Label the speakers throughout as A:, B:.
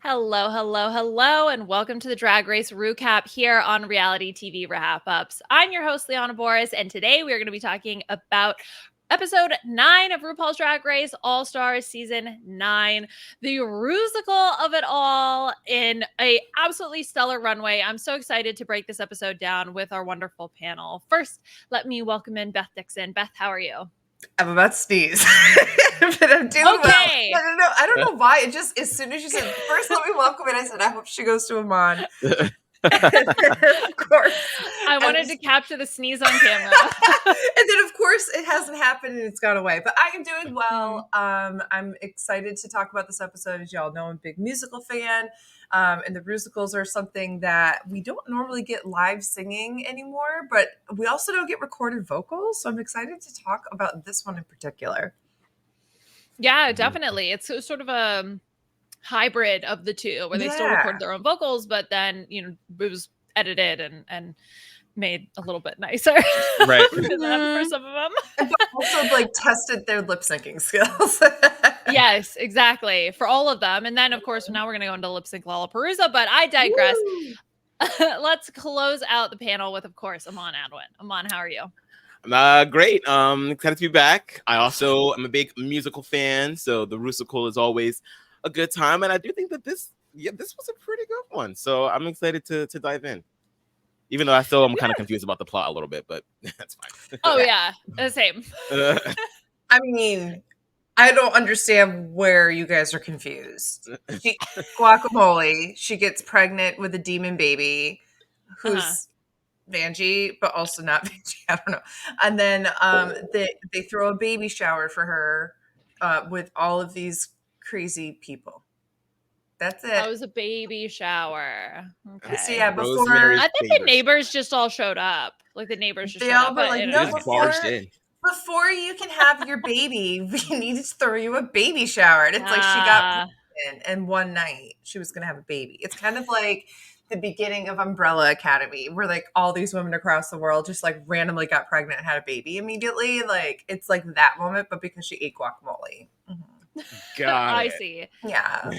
A: Hello, hello, hello, and welcome to the Drag Race RHAPup here on reality TV RHAPups. I'm your host, Liana Boraas, and today we are going to be talking about episode 9 of RuPaul's Drag Race All-Stars Season 9, the rusical of it all in a absolutely stellar runway. I'm so excited to break this episode down with our wonderful panel. First, let me welcome in Beth Dixon. Beth, how are you?
B: I'm about to sneeze, but I'm doing
A: okay.
B: Well. No, I don't know why. It just, as soon as you said, first let me welcome it, I said, I hope she goes to Aman. Of course.
A: I wanted to capture the sneeze on camera.
B: And then, of course, it hasn't happened and it's gone away. But I am doing well. I'm excited to talk about this episode. As y'all know, I'm a big musical fan. And the musicals are something that we don't normally get live singing anymore, but we also don't get recorded vocals. So I'm excited to talk about this one in particular.
A: Yeah, definitely. It's sort of a hybrid of the two where they still record their own vocals, but then, you know, it was edited and made a little bit nicer.
C: Right.
A: For some of them.
B: And also like tested their lip syncing skills.
A: Yes, exactly. For all of them. And then, of course, now we're going to go into Lip Sync Lollapalooza, but I digress. Let's close out the panel with, of course, Aman Adwin. Aman, how are you?
C: Great. Excited to be back. I also am a big musical fan, so the rusical is always a good time. And I do think that this was a pretty good one. So I'm excited to dive in. Even though I still am kind of confused about the plot a little bit, but that's fine.
A: Oh, yeah. The same.
B: I mean, I don't understand where you guys are confused. Guacamole, she gets pregnant with a demon baby who's Vanjie, but also not Vanjie. I don't know. And then they throw a baby shower for her with all of these crazy people. That's it.
A: That was a baby shower. Okay.
B: So yeah, before
A: I think the neighbors just all showed up. Like the neighbors just showed up.
B: Like, no, before you can have your baby, we need to throw you a baby shower. And it's like she got pregnant and one night she was gonna have a baby. It's kind of like the beginning of Umbrella Academy, where like all these women across the world just like randomly got pregnant and had a baby immediately. Like it's like that moment, but because she ate guacamole.
A: I see.
B: Yeah.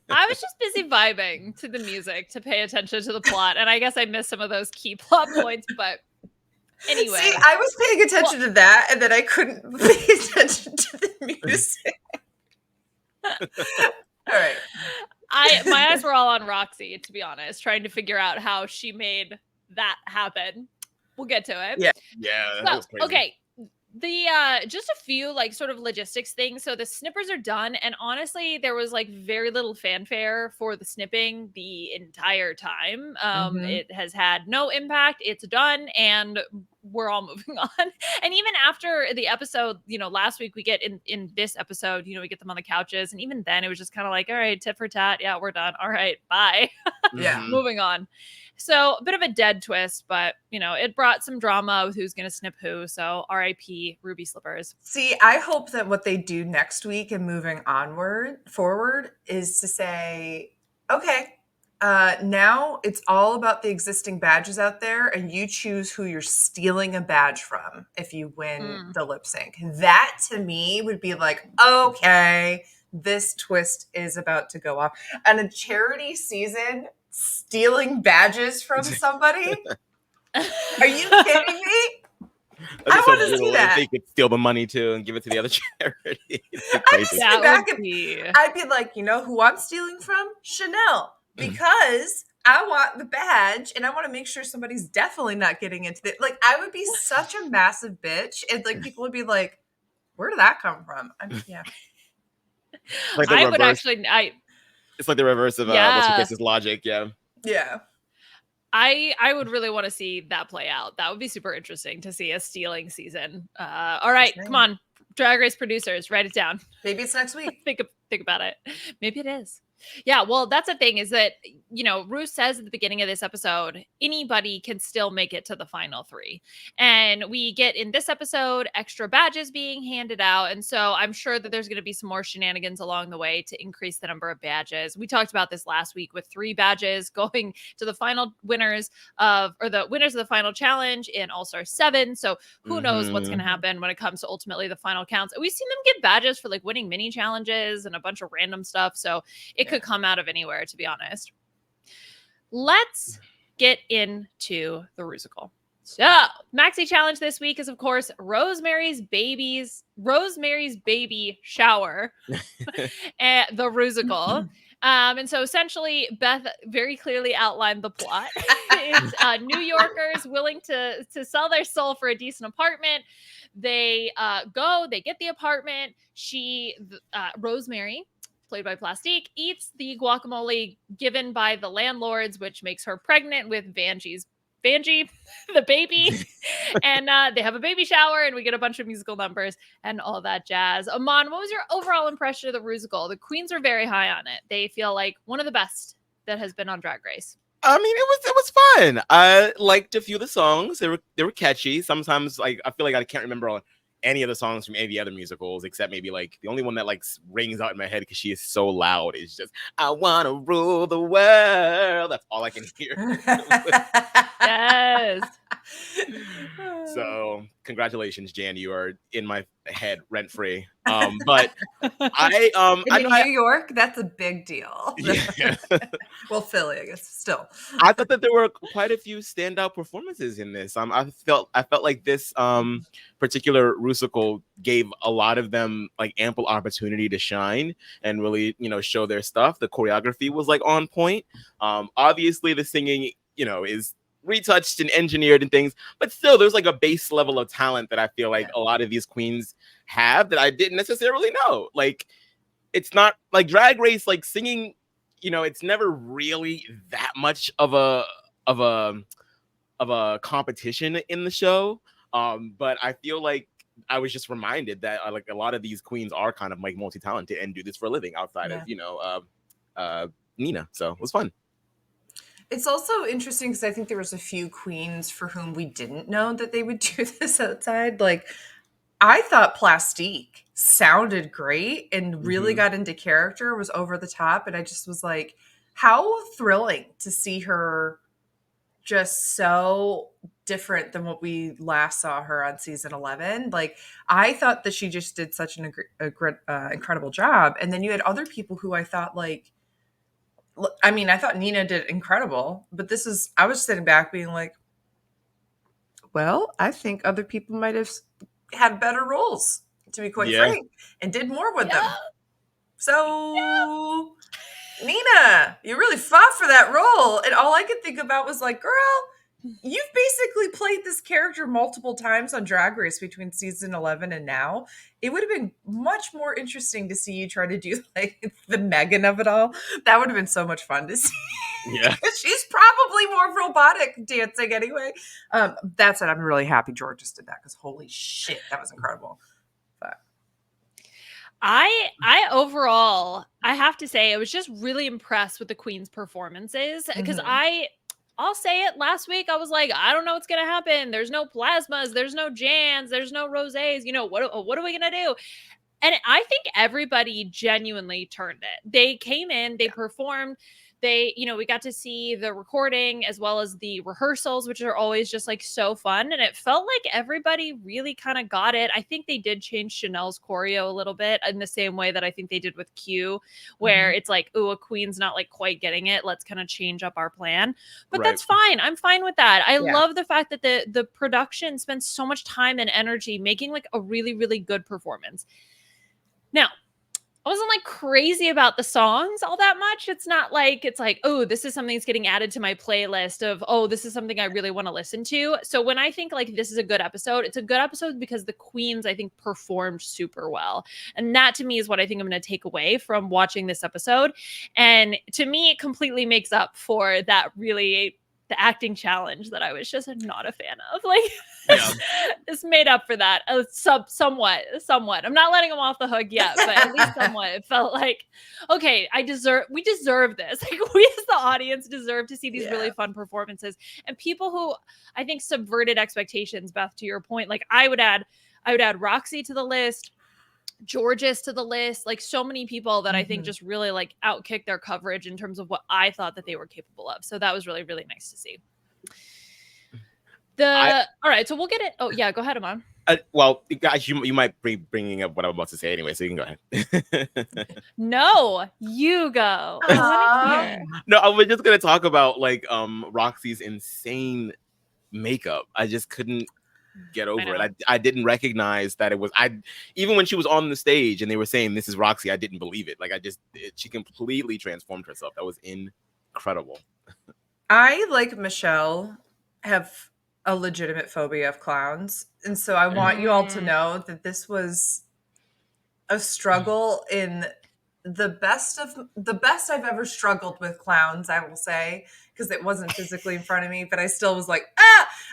A: I was just busy vibing to the music to pay attention to the plot, and I guess I missed some of those key plot points, but anyway.
B: See, I was paying attention to that, and then I couldn't pay attention to the music. All right.
A: My eyes were all on Roxy, to be honest, trying to figure out how she made that happen. We'll get to it.
C: Yeah. That was crazy.
A: Okay. The just a few like sort of logistics things. So the snippers are done, and honestly, there was like very little fanfare for the snipping the entire time. It has had no impact. It's done, and we're all moving on. And even after the episode, you know, last week we get in this episode, you know, we get them on the couches, and even then it was just kind of like, all right, tit for tat, yeah, we're done. All right, bye.
B: Yeah,
A: moving on. So a bit of a dead twist, but you know, it brought some drama with who's going to snip who. So RIP Ruby Slippers.
B: See, I hope that what they do next week and moving forward is to say, okay, now it's all about the existing badges out there, and you choose who you're stealing a badge from if you win the lip sync. That to me would be like, okay, this twist is about to go off. And a charity season, stealing badges from somebody? Are you kidding me? I want to see that.
C: They could steal the money too and give it to the other charity.
B: I'd be like, you know who I'm stealing from? Chanel. Because I want the badge and I want to make sure somebody's definitely not getting into it. Like, I would be such a massive bitch. And like people would be like, where did that come from? Yeah.
C: Like
A: I would actually
C: it's like the reverse of what's your face's logic. Yeah.
A: I would really want to see that play out. That would be super interesting to see a stealing season. All right, come on, Drag Race producers, write it down.
B: Maybe it's next week.
A: Think about it. Maybe it is. Yeah, well, that's the thing is that, you know, Ru says at the beginning of this episode, anybody can still make it to the final 3. And we get in this episode extra badges being handed out. And so I'm sure that there's going to be some more shenanigans along the way to increase the number of badges. We talked about this last week with 3 badges going to the final winners of the final challenge in All-Star 7. So who knows what's going to happen when it comes to ultimately the final counts. We've seen them get badges for like winning mini challenges and a bunch of random stuff. So it could come out of anywhere, to be honest. Let's get into the Rusical. So, Maxi Challenge this week is, of course, Rosemary's Baby Shower at the Rusical. And so essentially, Beth very clearly outlined the plot. It's New Yorkers willing to sell their soul for a decent apartment. They they get the apartment. Rosemary, played by Plastique, eats the guacamole given by the landlords, which makes her pregnant with Vanjie, the baby. And they have a baby shower, and we get a bunch of musical numbers and all that jazz. Aman, what was your overall impression of the Rusical? The queens are very high on it. They feel like one of the best that has been on Drag Race.
C: I mean, it was fun. I liked a few of the songs. They were catchy. Sometimes, like, I feel like I can't remember any of the songs from any of the other musicals, except maybe like the only one that like rings out in my head because she is so loud is just "I want to rule the world." That's all I can hear.
A: Yes.
C: So congratulations, Jan. You are in my head rent free. But
B: in New York, that's a big deal.
C: Yeah.
B: Well, Philly, I guess, still.
C: I thought that there were quite a few standout performances in this. I felt like this particular Rusical gave a lot of them like ample opportunity to shine and really, show their stuff. The choreography was like on point. Obviously the singing, is retouched and engineered and things, but still there's like a base level of talent that I feel like a lot of these queens have that I didn't necessarily know. Like, it's not like Drag Race, like singing, it's never really that much of a competition in the show. But I feel like I was just reminded that like a lot of these queens are kind of like multi-talented and do this for a living outside of Nina. So it was fun.
B: It's also interesting because I think there was a few queens for whom we didn't know that they would do this outside. Like, I thought Plastique sounded great and really got into character, was over the top. And I just was like, how thrilling to see her just so different than what we last saw her on season 11. Like, I thought that she just did such an incredible job. And then you had other people who I thought like, I thought Nina did incredible, but I was sitting back being like, well, I think other people might have had better roles, to be quite frank, and did more with them. So, Nina, you really fought for that role. And all I could think about was like, girl, you've basically played this character multiple times on Drag Race between season 11 and now. It would have been much more interesting to see you try to do like the Megan of it all. That would have been so much fun to see.
C: Yeah.
B: She's probably more robotic dancing anyway. That said, I'm really happy George just did that because holy shit, that was incredible. But
A: I overall, I have to say, I was just really impressed with the queens' performances because I'll say it, last week I was like, I don't know what's gonna happen. There's no plasmas, there's no Jans, there's no rosés. What are we gonna do? And I think everybody genuinely turned it. They came in, they performed. We got to see the recording as well as the rehearsals, which are always just like so fun. And it felt like everybody really kind of got it. I think they did change Chanel's choreo a little bit in the same way that I think they did with Q, where it's like, ooh, a queen's not like quite getting it. Let's kind of change up our plan. But that's fine. I'm fine with that. I love the fact that the production spends so much time and energy making like a really, really good performance. Now, I wasn't like crazy about the songs all that much. It's not like it's like, oh, this is something that's getting added to my playlist of, oh, this is something I really want to listen to. So when I think like this is a good episode, it's a good episode because the queens, I think, performed super well. And that to me is what I think I'm going to take away from watching this episode. And to me, it completely makes up for that really the acting challenge that I was just not a fan of. Like, it's made up for that somewhat. I'm not letting them off the hook yet, but at least somewhat. It felt like, okay, we deserve this. Like, we as the audience deserve to see these really fun performances and people who I think subverted expectations. Beth, to your point, like I would add Roxy to the list, Georges to the list, like so many people that I think just really like outkicked their coverage in terms of what I thought that they were capable of. So that was really, really nice to see. All right, so we'll get it. Oh yeah, go ahead, Aman.
C: Well, guys, you might be bringing up what I'm about to say anyway, so you can go ahead.
A: No, you go. I want to hear.
C: No, I was just gonna talk about like Roxy's insane makeup. I just couldn't get over it. I didn't recognize that it was even when she was on the stage and they were saying this is Roxy, I didn't believe it. Like she completely transformed herself. That was incredible.
B: I, like Michelle, have a legitimate phobia of clowns. And so I want you all to know that this was a struggle in the best I've ever struggled with clowns, I will say, because it wasn't physically in front of me, but I still was like,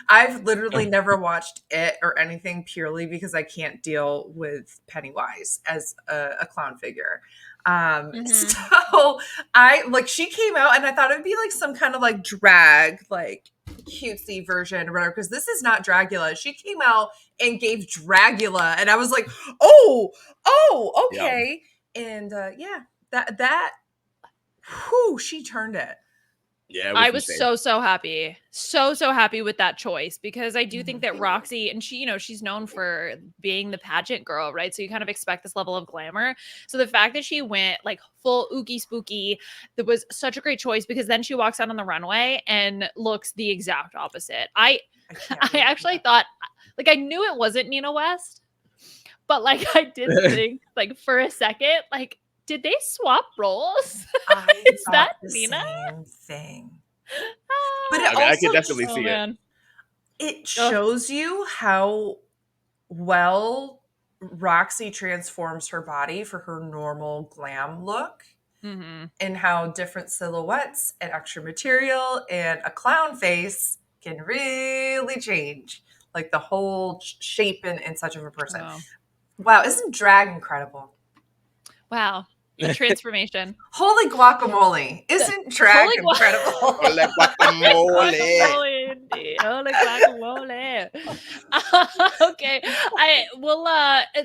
B: I've literally never watched it or anything purely because I can't deal with Pennywise as a clown figure. So she came out and I thought it would be like some kind of like drag, like cutesy version or whatever, because this is not Dragula. She came out and gave Dragula and I was like, oh, okay. Yeah. And that she turned it.
C: Yeah,
A: I was so happy. So happy with that choice, because I do think that Roxy, and she, she's known for being the pageant girl, right? So you kind of expect this level of glamour. So the fact that she went like full oogie spooky, that was such a great choice, because then she walks out on the runway and looks the exact opposite. I actually thought, like, I knew it wasn't Nina West, but like I did think like for a second, like, did they swap roles? Is that Nina?
B: Same thing.
A: But
C: I could definitely see it.
B: It shows you how well Roxy transforms her body for her normal glam look, and how different silhouettes and extra material and a clown face can really change like the whole shape and such of a person. Wow, isn't drag incredible?
A: Wow. The transformation.
B: Holy guacamole. Isn't drag incredible?
C: Holy guacamole.
A: Holy guacamole. Okay.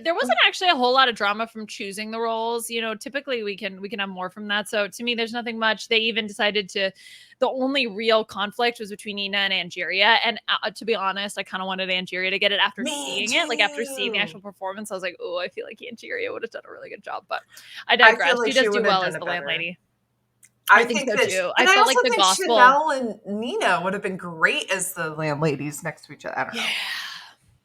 A: There wasn't actually a whole lot of drama from choosing the roles. Typically we can have more from that. So to me, there's nothing much. They even decided the only real conflict was between Nina and Angeria. And to be honest, I kind of wanted Angeria to get it after seeing it. Like after seeing the actual performance, I was like, oh, I feel like Angeria would have done a really good job. But I digress. She does do well as the landlady. I think so too. I felt like the gospel.
B: Chanel and Nina would have been great as the landladies next to each other. I don't know.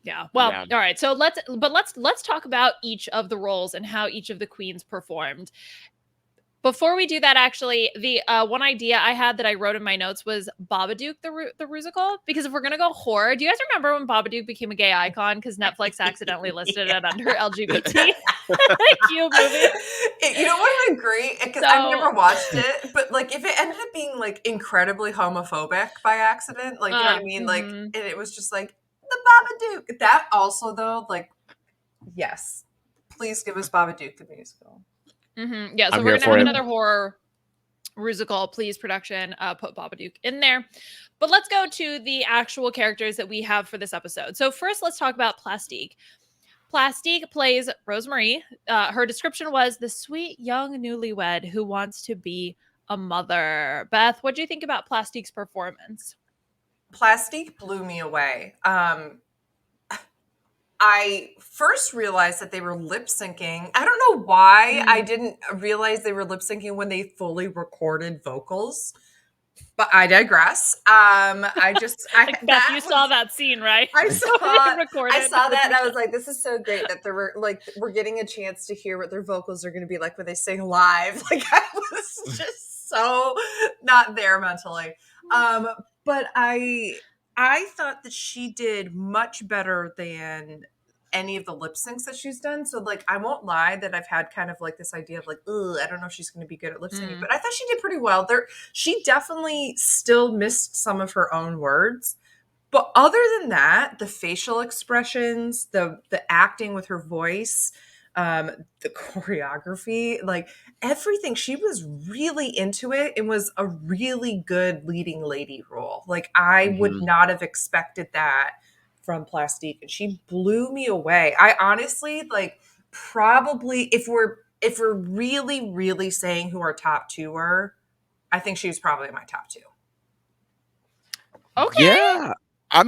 A: Yeah. Well, all right. So let's talk about each of the roles and how each of the queens performed. Before we do that, actually, the one idea I had that I wrote in my notes was Babadook the Rusical. Because if we're gonna go horror, do you guys remember when Babadook became a gay icon because Netflix accidentally listed it under LGBT? Q movie.
B: You know what would be great? Because I've never watched it, but like if it ended up being like incredibly homophobic by accident, like you know what I mean, like, and it was just like the Babadook. That also though, like, yes, please give us Babadook the musical.
A: Yeah, so we're gonna have another horror Rusical, please, production. Put Babadook in there. But let's go to the actual characters that we have for this episode. So first, let's talk about Plastique. Plastique plays Rosemarie. Her description was the sweet young newlywed who wants to be a mother. Beth, what do you think about Plastique's performance?
B: Plastique blew me away. I first realized that they were lip syncing. I don't know why I didn't realize they were lip syncing when they fully recorded vocals, but I digress.
A: Beth, you saw that scene, right?
B: I saw that and I was like, this is so great that we're getting a chance to hear what their vocals are going to be like when they sing live. Like I was just so not there mentally. But I thought that she did much better than any of the lip syncs that she's done. So like, I won't lie that I've had kind of like this idea of like, I don't know if she's going to be good at lip syncing, but I thought she did pretty well there. She definitely still missed some of her own words, but other than that, the facial expressions, the acting with her voice, the choreography, like everything, she was really into it. It was a really good leading lady role. Like I would not have expected that from Plastique, and she blew me away. I honestly like probably if we're really, really saying who our top two were, I think she was probably my top two.
A: Okay.
C: Yeah. I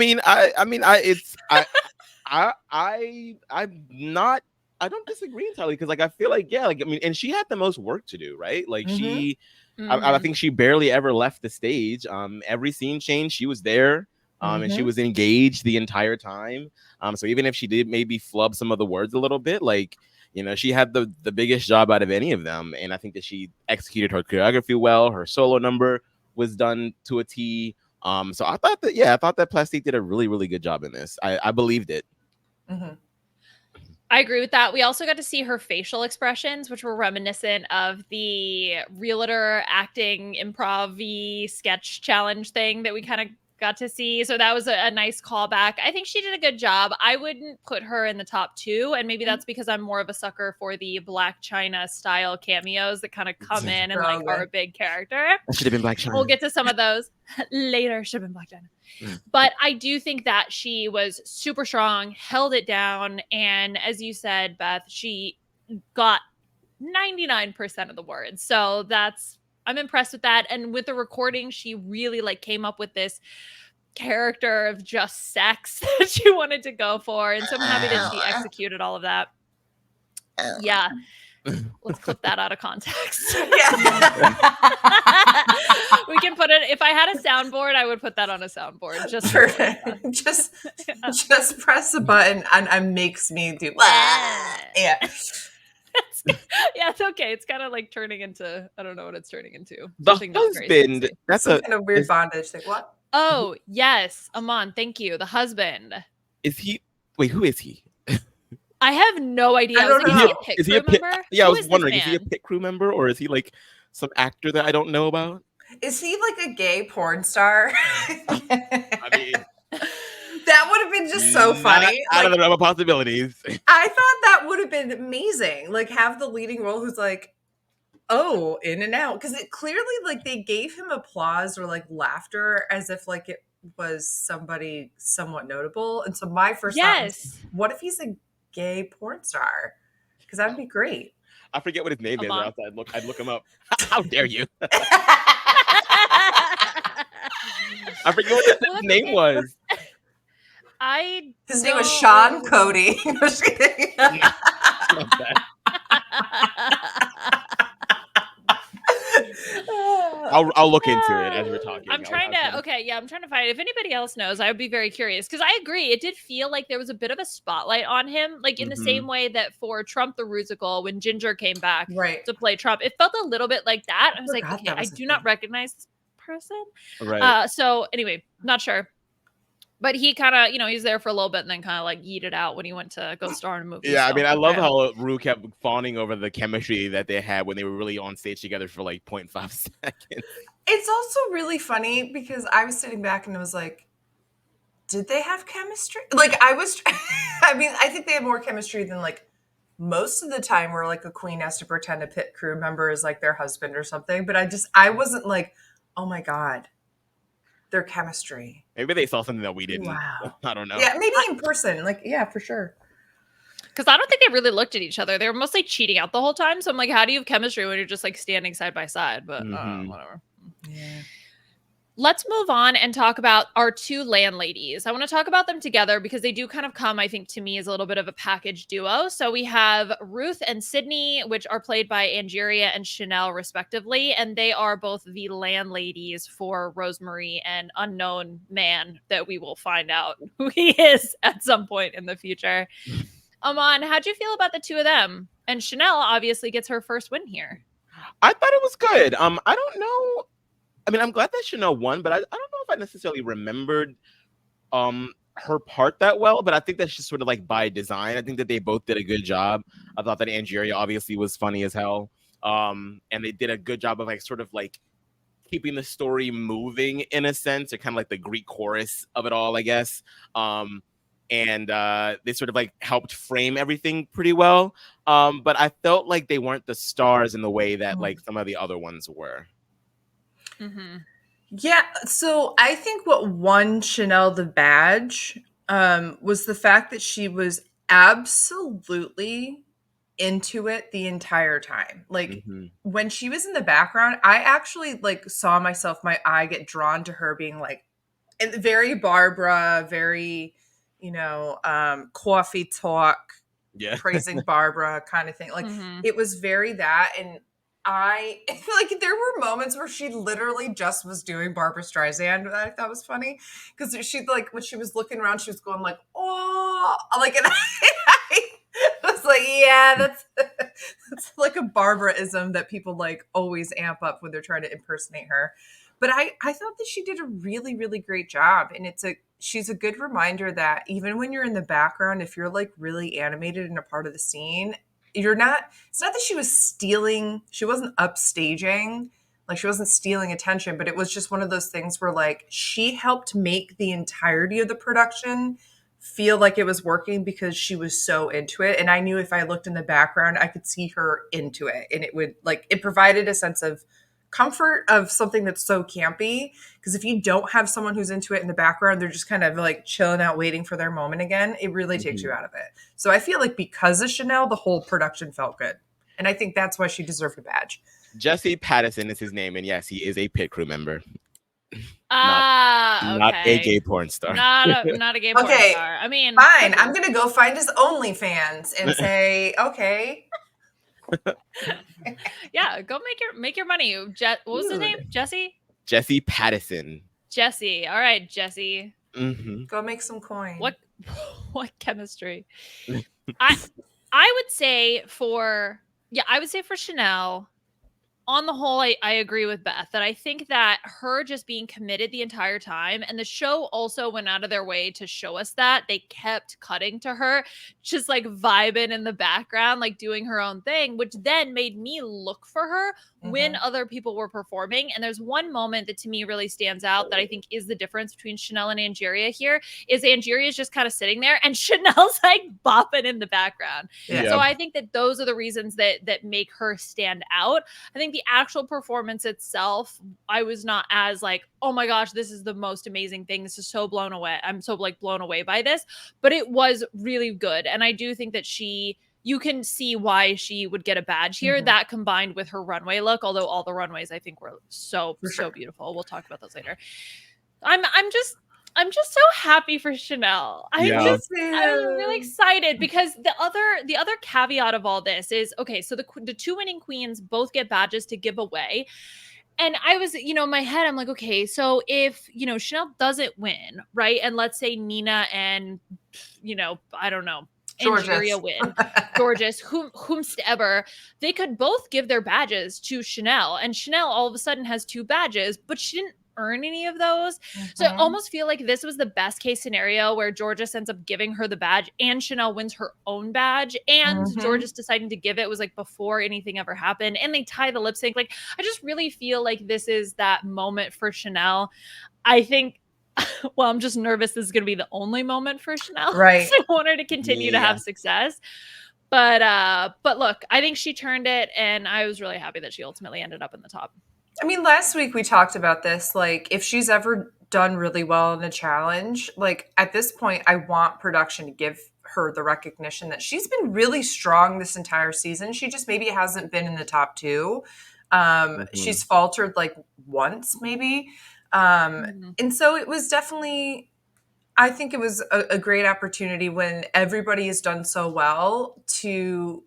C: I'm not. I don't disagree entirely because, like, I feel like, yeah, like, I mean, and she had the most work to do, right? Like, I think she barely ever left the stage. Every scene change, she was there. And she was engaged the entire time. So even if she did maybe flub some of the words a little bit, like, she had the biggest job out of any of them. And I think that she executed her choreography well. Her solo number was done to a T. So I thought that Plastique did a really, really good job in this. I believed it.
A: I agree with that. We also got to see her facial expressions, which were reminiscent of the realtor acting improv sketch challenge thing that we kind of got to see. So that was a nice callback. I think she did a good job. I wouldn't put her in the top 2. And maybe that's because I'm more of a sucker for the Black China style cameos that kind of come in and like are a big character.
C: That should have been Black China.
A: We'll get to some of those later. Should have been Black China. But I do think that she was super strong, held it down. And as you said, Beth, she got 99% of the words. So I'm impressed with that. And with the recording, she really like came up with this character of just sex that she wanted to go for. And so I'm happy that she executed all of that. Yeah. Let's clip that out of context. We can put it. If I had a soundboard, I would put that on a soundboard. Just
B: press a button and makes me do. Yeah.
A: Yeah, it's okay. It's kind of like turning into, I don't know what it's turning into.
C: The husband. That's
B: some kind of weird bondage. Like what?
A: Oh yes, Aman. Thank you. The husband.
C: Is he? Wait, who is he?
A: I have no idea.
B: I don't know.
A: Is he a pit crew member?
C: Yeah, I was wondering, is he a pit crew member or is he like some actor that I don't know about?
B: Is he like a gay porn star?
C: I mean,
B: that would have been just so funny.
C: Out of the realm of possibilities.
B: I thought that would have been amazing. Like have the leading role who's like, oh, in and out. Because it clearly like they gave him applause or like laughter as if like it was somebody somewhat notable. And so my first thought was, what if he's a gay porn star? Because that would be great.
C: I forget what his name is. Or else I'd look him up. How dare you? I forget what his name was.
B: His name was Sean Cody.
C: I'll look into it as we're talking.
A: I'm trying to find. If anybody else knows, I would be very curious because I agree. It did feel like there was a bit of a spotlight on him, like in the same way that for Trump the Rusical, when Ginger came back to play Trump, it felt a little bit like that. I was like, okay, I do not recognize this person.
C: Right.
A: So anyway, not sure. But he kind of, he's there for a little bit and then kind of like yeeted out when he went to go star in a movie.
C: Yeah, so, I mean, I love how Ru kept fawning over the chemistry that they had when they were really on stage together for like 0.5 seconds.
B: It's also really funny because I was sitting back and I was like, did they have chemistry? Like I think they have more chemistry than like most of the time where like a queen has to pretend a pit crew member is like their husband or something. But I wasn't like, oh my God. Their chemistry.
C: Maybe they saw something that we didn't.
B: Wow.
C: I don't know.
B: Yeah, maybe in person. Like, yeah, for sure.
A: Because I don't think they really looked at each other. They were mostly cheating out the whole time. So I'm like, how do you have chemistry when you're just like standing side by side? But whatever.
B: Yeah.
A: Let's move on and talk about our 2 landladies. I want to talk about them together because they do kind of come, I think, to me as a little bit of a package duo. So we have Ruth and Sydney, which are played by Angeria and Chanel, respectively. And they are both the landladies for Rosemary, an unknown man that we will find out who he is at some point in the future. Aman, how'd you feel about the 2 of them? And Chanel obviously gets her first win here.
C: I thought it was good. I don't know. I mean, I'm glad that Chanel won, but I don't know if I necessarily remembered her part that well, but I think that's just sort of like by design. I think that they both did a good job. I thought that Angeria obviously was funny as hell. And they did a good job of like sort of like keeping the story moving in a sense, or kind of like the Greek chorus of it all, I guess. And they sort of like helped frame everything pretty well. But I felt like they weren't the stars in the way that like some of the other ones were.
A: Mm-hmm.
B: Yeah, so I think what won Chanel the badge was the fact that she was absolutely into it the entire time. Like when she was in the background, I actually like saw myself, my eye get drawn to her being like very Barbara, very coffee talk,
C: Yeah.
B: praising Barbara kind of thing. Like it was very that. And I feel like there were moments where she literally just was doing Barbara Streisand that I thought was funny. Because she like when she was looking around, she was going like, oh, like, and I was like, yeah, that's like a Barbara-ism that people like always amp up when they're trying to impersonate her. But I thought that she did a really, really great job. And she's a good reminder that even when you're in the background, if you're like really animated and a part of the scene, it's not that she wasn't upstaging, like she wasn't stealing attention, but it was just one of those things where like she helped make the entirety of the production feel like it was working because she was so into it. And I knew if I looked in the background, I could see her into it. And it provided a sense of comfort of something that's so campy. Because if you don't have someone who's into it in the background, they're just kind of like chilling out, waiting for their moment again. It really takes you out of it. So I feel like because of Chanel, the whole production felt good. And I think that's why she deserved a badge.
C: Jesse Patterson is his name. And yes, he is a pit crew member.
A: Okay.
C: Not a gay porn star.
A: Not a gay porn star. I mean,
B: fine. I'm going to go find his OnlyFans and say, okay.
A: Yeah, go make your money. What was his name?
C: Jesse Patterson.
A: Jesse. All right, Jesse.
C: Mm-hmm.
B: Go make some coin.
A: What chemistry? I would say for Chanel, on the whole, I agree with Beth that I think that her just being committed the entire time, and the show also went out of their way to show us that. They kept cutting to her, just like vibing in the background, like doing her own thing, which then made me look for her when other people were performing. And there's one moment that to me really stands out that I think is the difference between Chanel and Angeria here, is Angeria's just kind of sitting there and Chanel's like bopping in the background.
B: Yeah.
A: So I think that those are the reasons that make her stand out. I think the actual performance itself, I was not as like, oh my gosh, this is the most amazing thing. This is so blown away. I'm so like blown away by this, but it was really good. And I do think that you can see why she would get a badge here. That combined with her runway look, although all the runways I think were so beautiful. We'll talk about those later. I'm just so happy for Chanel. I'm really excited because the other caveat of all this is, okay, so the two winning queens both get badges to give away. And I was, in my head, I'm like, okay, so if, Chanel doesn't win, right? And let's say Nina and, I don't know, Angeria win, Gorgeous, whomstever, they could both give their badges to Chanel. And Chanel all of a sudden has two badges, but she didn't earn any of those. So I almost feel like this was the best case scenario where Georgia ends up giving her the badge and Chanel wins her own badge, and Georgia's deciding to give it was like before anything ever happened, and they tie the lip sync. Like, I just really feel like this is that moment for Chanel. I think, well, I'm just nervous this is going to be the only moment for Chanel.
B: Right.
A: I want her to continue to have success. But look, I think she turned it, and I was really happy that she ultimately ended up in the top.
B: I mean, last week we talked about this. Like, if she's ever done really well in a challenge, like at this point, I want production to give her the recognition that she's been really strong this entire season. She just maybe hasn't been in the top two. She's faltered like once, maybe. And so it was definitely, I think it was a great opportunity when everybody has done so well to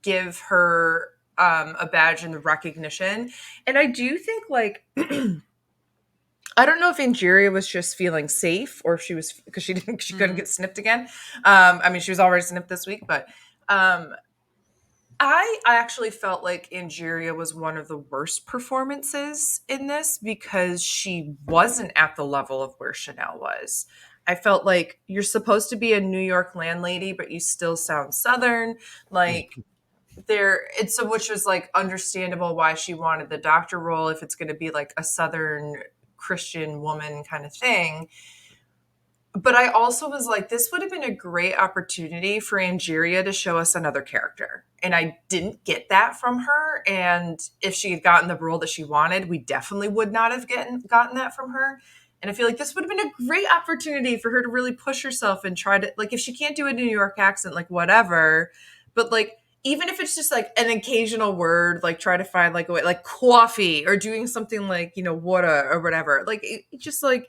B: give her a badge and the recognition. And I do think like, I don't know if Angeria was just feeling safe or if she was, because she couldn't get snipped again. I mean, she was already snipped this week, but I actually felt like Angeria was one of the worst performances in this because she wasn't at the level of where Chanel was. I felt like you're supposed to be a New York landlady, but you still sound Southern. Like which was like understandable why she wanted the doctor role if it's going to be like a Southern Christian woman kind of thing. But I also was like, this would have been a great opportunity for Angeria to show us another character. And I didn't get that from her. And if she had gotten the role that she wanted, we definitely would not have gotten that from her. And I feel like this would have been a great opportunity for her to really push herself and try to, like, if she can't do a New York accent, like whatever, but like, even if it's just like an occasional word, like try to find like a way, like coffee or doing something like, water or whatever, like it just like,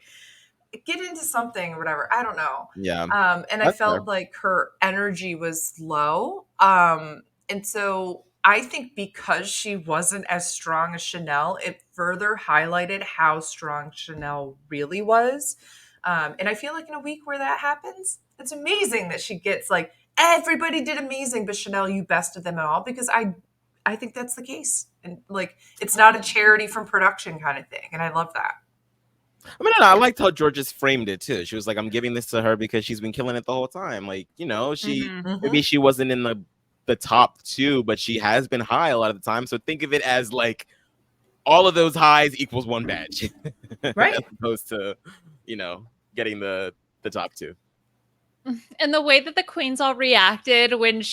B: get into something or whatever. I don't know.
C: Yeah.
B: And I
C: That's fair.
B: felt like her energy was low. And so I think because she wasn't as strong as Chanel, it further highlighted how strong Chanel really was. And I feel like in a week where that happens, it's amazing that she gets like, everybody did amazing, but Chanel, you bested them all, because I think that's the case. And like, it's not a charity from production kind of thing. And I love that.
C: I mean, I liked how Georges framed it too. She was like, "I'm giving this to her because she's been killing it the whole time." Like, you know, she
A: Mhm.
C: maybe she wasn't in the top 2, but she has been high a lot of the time. So think of it as like all of those highs equals one badge,
B: Right.
C: as opposed to, you know, getting the top 2.
A: And the way that the queens all reacted when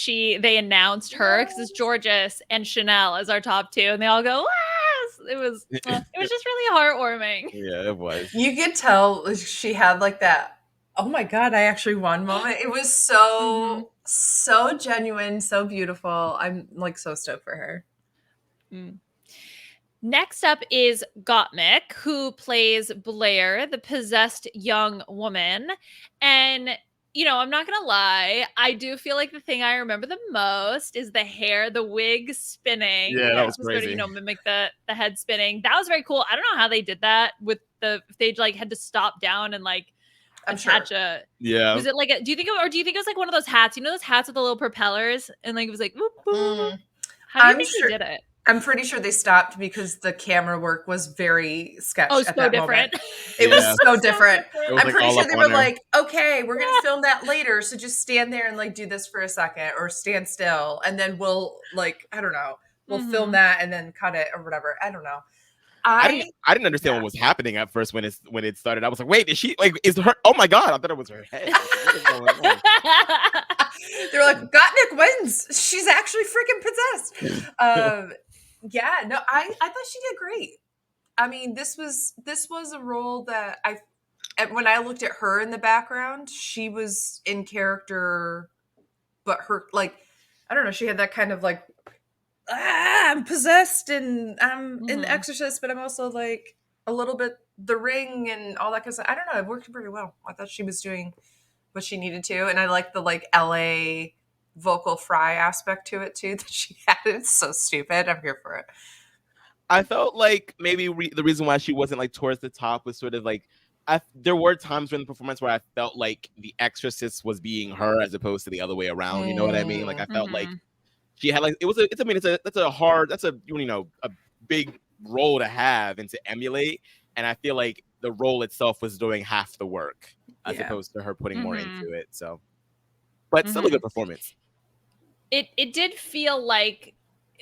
A: they announced her, because it's Georges and Chanel as our top 2, and they all go, "Yes!" It was just really heartwarming.
C: Yeah, it was.
B: You could tell she had like that, oh my God, I actually won moment. It was so, so genuine, so beautiful. I'm like so stoked for her.
A: Mm. Next up is Gottmik, who plays Blair, the possessed young woman. And, you know, I'm not going to lie, I do feel like the thing I remember the most is the hair, the wig spinning.
C: Yeah, that was
A: to sort of,
C: crazy.
A: mimic the head spinning. That was very cool. I don't know how they did that with if they like had to stop down and like
B: I'm
A: attach
B: sure.
C: Yeah.
A: was it like do you think it was like one of those hats? You know those hats with the little propellers, and like it was like whoop, whoop. How do you think they did it?
B: I'm pretty sure they stopped because the camera work was very sketch
A: Oh,
B: at
A: so
B: that
A: different.
B: moment. It was so different.
C: It was
B: I'm
C: like
B: pretty
C: all
B: sure
C: up
B: they
C: on
B: were
C: her.
B: like, okay, we're going to film that later. So just stand there and like do this for a second or stand still. And then we'll like, I don't know, we'll film that and then cut it or whatever. I don't know.
C: I didn't understand what was happening at first when it started. I was like, wait, is she like, is her, oh my God, I thought it was her head. What is going on?
B: They're like, Gottmik wins. She's actually freaking possessed. Yeah, no, I thought she did great. I mean, this was a role that when I looked at her in the background, she was in character, but her like, I don't know, she had that kind of like, I'm possessed and I'm in The Exorcist, but I'm also like a little bit The Ring and all that kind of stuff. I don't know, it worked pretty well. I thought she was doing what she needed to, and I like the like LA vocal fry aspect to it too that she had. It's so stupid. I'm here for it.
C: I felt like maybe the reason why she wasn't like towards the top was sort of like there were times during the performance where I felt like The Exorcist was being her as opposed to the other way around. You know what I mean? Like I felt like she had like that's a big role to have and to emulate, and I feel like the role itself was doing half the work as opposed to her putting more into it. So, but still a good performance.
A: It did feel like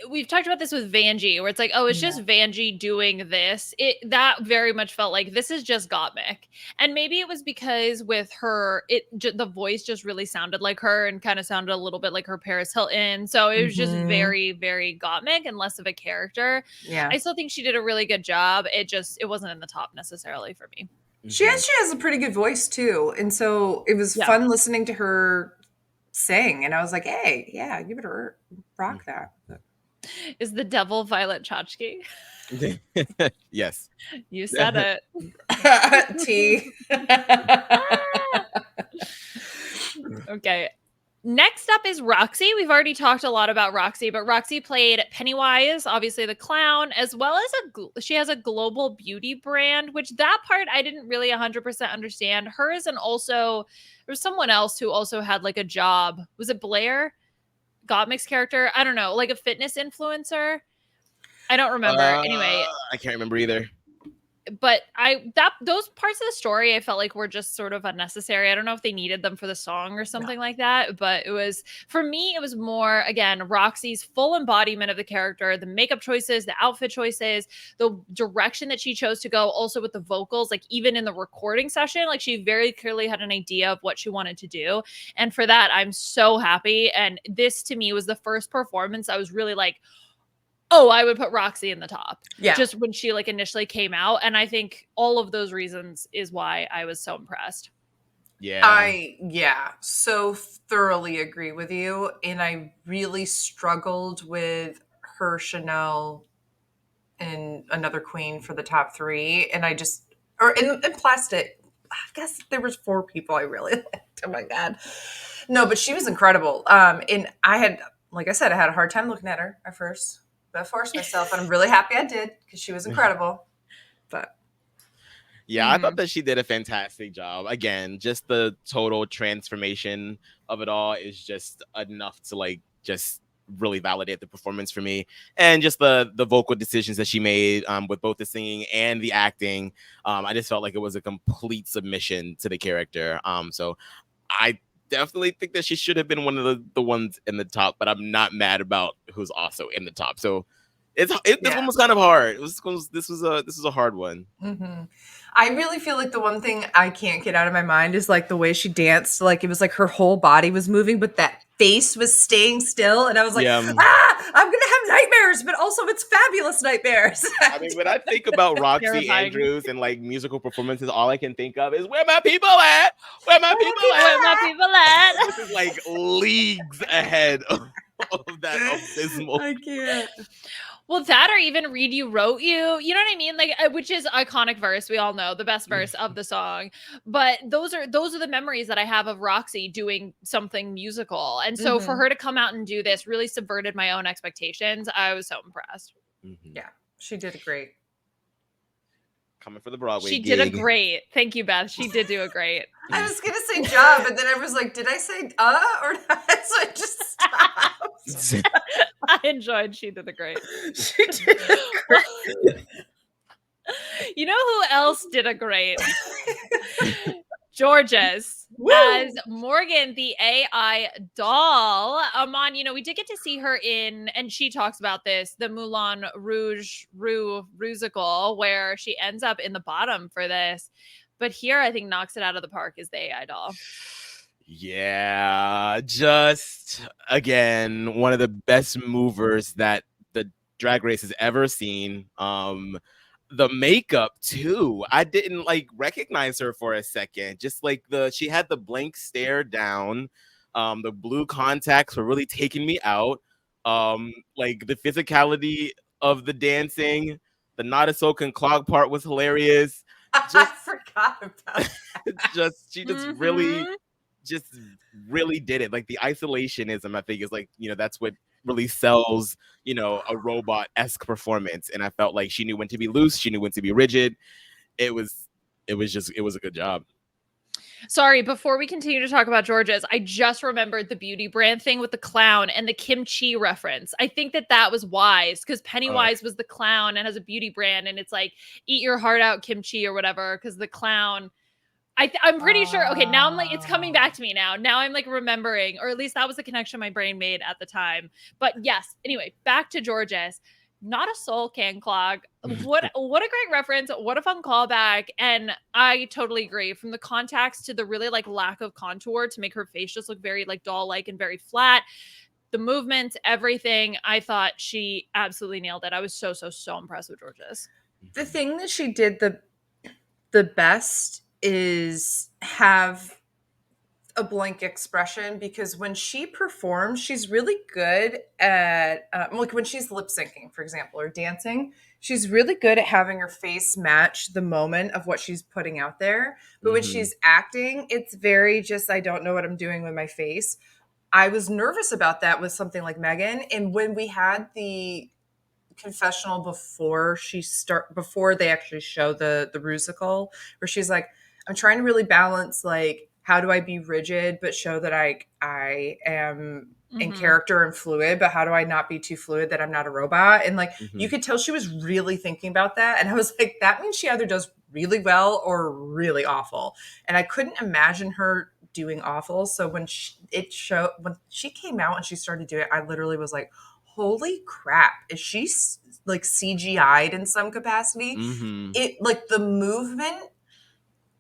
A: we've talked about this with Vanjie, where it's like, oh, it's just Vanjie doing this. That very much felt like this is just Gottmik, and maybe it was because with her, the voice just really sounded like her and kind of sounded a little bit like her Paris Hilton. So it was just very, very Gottmik and less of a character.
B: Yeah,
A: I still think she did a really good job. It wasn't in the top necessarily for me.
B: She has a pretty good voice too, and so it was fun listening to her sing. And I was like, hey, yeah, you better rock that.
A: Is the devil Violet Chachki?
C: Yes.
A: You said it.
B: T.
A: Okay. Next up is Roxy. We've already talked a lot about Roxy, but Roxy played Pennywise, obviously the clown, as well as she has a global beauty brand, which that part I didn't really 100% understand. Hers, and also there was someone else who also had like a job. Was it Blair? Gottmik's character? I don't know, like a fitness influencer. I don't remember. Anyway,
C: I can't remember either.
A: But those parts of the story I felt like were just sort of unnecessary. I don't know if they needed them for the song or something like that, but for me it was more, again, Roxy's full embodiment of the character, the makeup choices, the outfit choices, the direction that she chose to go, also with the vocals, like even in the recording session, like she very clearly had an idea of what she wanted to do, and for that I'm so happy. And this to me was the first performance I was really like, oh, I would put Roxy in the top.
B: Yeah.
A: Just when she like initially came out. And I think all of those reasons is why I was so impressed.
C: Yeah.
B: I so thoroughly agree with you. And I really struggled with her, Chanel, and Another Queen for the top 3. And I just, in Plastic, guess there was 4 people I really liked. Oh my God. No, but she was incredible. And I had, like I said, I had a hard time looking at her at first, but I forced myself, and I'm really happy I did because she was incredible. But
C: Yeah, I thought that she did a fantastic job. Again, just the total transformation of it all is just enough to like just really validate the performance for me, and just the vocal decisions that she made with both the singing and the acting. I just felt like it was a complete submission to the character. So I definitely think that she should have been one of the ones in the top, but I'm not mad about who's also in the top. So this one was kind of hard. This was a hard one.
B: Mm-hmm. I really feel like the one thing I can't get out of my mind is like the way she danced. Like it was like her whole body was moving, but that face was staying still. And I was like, I'm going to have nightmares, but also it's fabulous nightmares.
C: I mean, when I think about Roxy
A: Terrifying.
C: Andrews and like musical performances, all I can think of is where my people at? Where my people at?
A: Where my people at?
C: This is like leagues ahead of that abysmal.
B: I can't.
A: Well, that or even Read You Wrote You, you know what I mean? Like, which is iconic verse. We all know the best verse of the song. But those are the memories that I have of Roxy doing something musical. And so for her to come out and do this really subverted my own expectations. I was so impressed.
B: Yeah, she did great.
C: Coming for the Broadway
A: She
C: gig.
A: did a great. Thank you, Beth. She did do a great.
B: I was going to say job, but then I was like, did I say or not? So I just stopped.
A: I enjoyed she did a great.
B: She did great.
A: You know who else did a great? Georges as Morgan, the AI doll. Aman, you know, we did get to see her in, and she talks about this, the Moulin Rouge musical, where she ends up in the bottom for this. But here, I think knocks it out of the park is the AI doll.
C: Yeah, just again, one of the best movers that the Drag Race has ever seen. The makeup too. I didn't like recognize her for a second. Just like she had the blank stare down. The blue contacts were really taking me out. Like the physicality of the dancing, the not a soak and clog part was hilarious.
B: I forgot about that.
C: She just really did it. Like the isolationism, I think, is like, you know, that's what really sells, you know, a robot-esque performance. And I felt like she knew when to be loose, she knew when to be rigid. It was a good job.
A: Sorry, before we continue to talk about Georges, I just remembered the beauty brand thing with the clown and the kimchi reference. I think that was wise because Pennywise was the clown and has a beauty brand, and it's like eat your heart out kimchi or whatever, because the clown, I'm pretty sure. Okay, now I'm like, it's coming back to me now. Now I'm like remembering, or at least that was the connection my brain made at the time. But yes, anyway, back to Georges. Not a soul can clog. What a great reference. What a fun callback. And I totally agree. From the contacts to the really like lack of contour to make her face just look very like doll-like and very flat. The movements, everything. I thought she absolutely nailed it. I was so impressed with Georges.
B: The thing that she did the best is have a blank expression, because when she performs, she's really good at like when she's lip syncing, for example, or dancing, she's really good at having her face match the moment of what she's putting out there. But when she's acting, it's very just, I don't know what I'm doing with my face. I was nervous about that with something like Megan. And when we had the confessional before they actually show the musical, where she's like, I'm trying to really balance, like, how do I be rigid but show that I am in character and fluid, but how do I not be too fluid that I'm not a robot? And like you could tell she was really thinking about that. And I was like, that means she either does really well or really awful. And I couldn't imagine her doing awful. So when she came out and she started doing it, I literally was like, holy crap, is she like CGI'd in some capacity? It like the movement,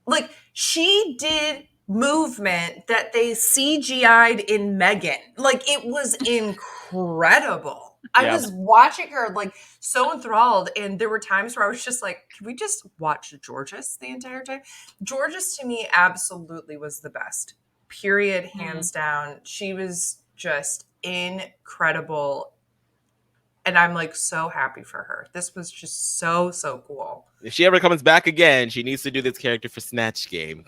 B: like she did movement that they CGI'd in Megan. Like it was incredible. I was watching her like so enthralled, and there were times where I was just like, can we just watch Georges the entire time? Georges to me absolutely was the best. Period, hands down. She was just incredible. And I'm like so happy for her. This was just so cool.
C: If she ever comes back again, she needs to do this character for Snatch Game.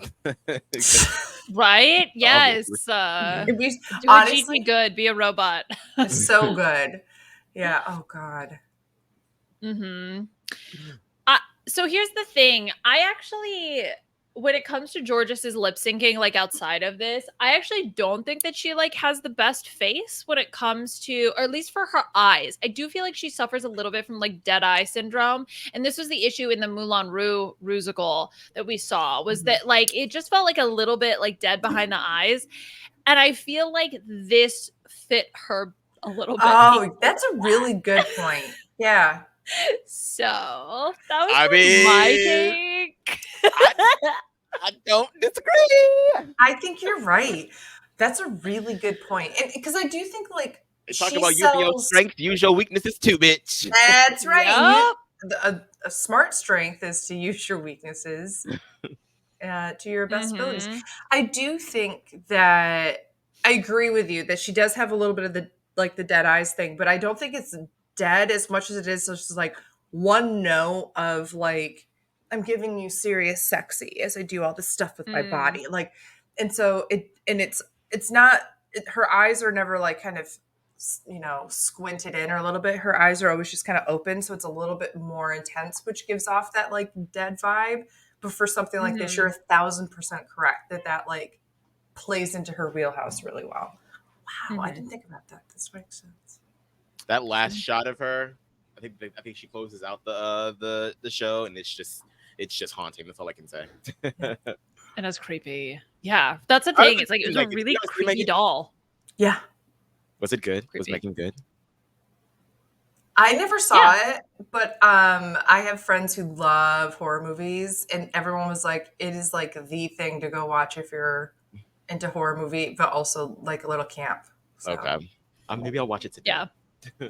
A: Right? Yes.
B: It'd be,
A: Do
B: honestly,
A: a Gigi good. Be a robot.
B: so good. Yeah. Oh God.
A: Mm-hmm. So here's the thing. I actually, when it comes to Georgis's lip syncing, like outside of this, I actually don't think that she like has the best face when it comes to, or at least for her eyes. I do feel like she suffers a little bit from like dead eye syndrome, and this was the issue in the Moulin Rouge musical that we saw. Was that like it just felt like a little bit like dead behind the eyes, and I feel like this fit her a little bit.
B: Oh, that's a really good point. Yeah.
A: So that was
C: I
A: my
C: mean,
A: take.
C: I don't disagree.
B: I think you're right. That's a really good point. And because I do think like
C: Talk
B: she
C: about using your
B: sells.
C: strength, use your weaknesses too, bitch.
B: That's right. And
A: Yep.
B: a smart strength is to use your weaknesses to your best abilities.
A: Mhm.
B: I do think that I agree with you that she does have a little bit of the like the dead eyes thing, but I don't think it's dead as much as it is just like one note of like I'm giving you serious sexy as I do all this stuff with my body. Like and so it's not her eyes are never like kind of squinted in or a little bit. Her eyes are always just kind of open, so it's a little bit more intense, which gives off that like dead vibe. But for something like this, you're 1,000% correct that like plays into her wheelhouse really well. Wow, I didn't think about that. This makes sense.
C: That last shot of her, I think she closes out the show, and it's just haunting. That's all I can say.
A: And it's creepy. Yeah, that's the thing. It's like it was a really creepy doll.
B: Yeah.
C: Was it good?
A: Creepy.
C: Was Megan good?
B: I never saw it, but I have friends who love horror movies, and everyone was like, it is like the thing to go watch if you're into horror movie, but also like a little camp. So.
C: Okay. Maybe I'll watch it today.
A: Yeah.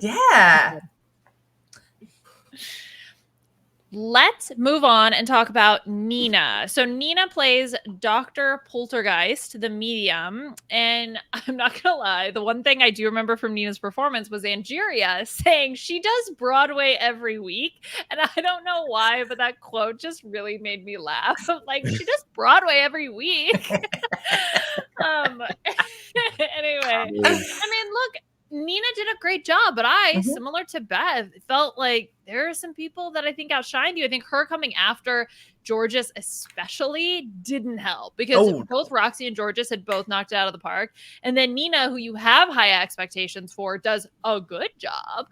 B: Yeah.
A: Let's move on and talk about Nina. So Nina plays Dr. Poltergeist, the medium. And I'm not going to lie, the one thing I do remember from Nina's performance was Angeria saying she does Broadway every week. And I don't know why, but that quote just really made me laugh. Like, she does Broadway every week. Anyway, I mean, look, Nina did a great job, but similar to Beth, felt like there are some people that I think outshined you. I think her coming after Georges especially didn't help because both Roxy and Georges had both knocked it out of the park. And then Nina, who you have high expectations for, does a good job,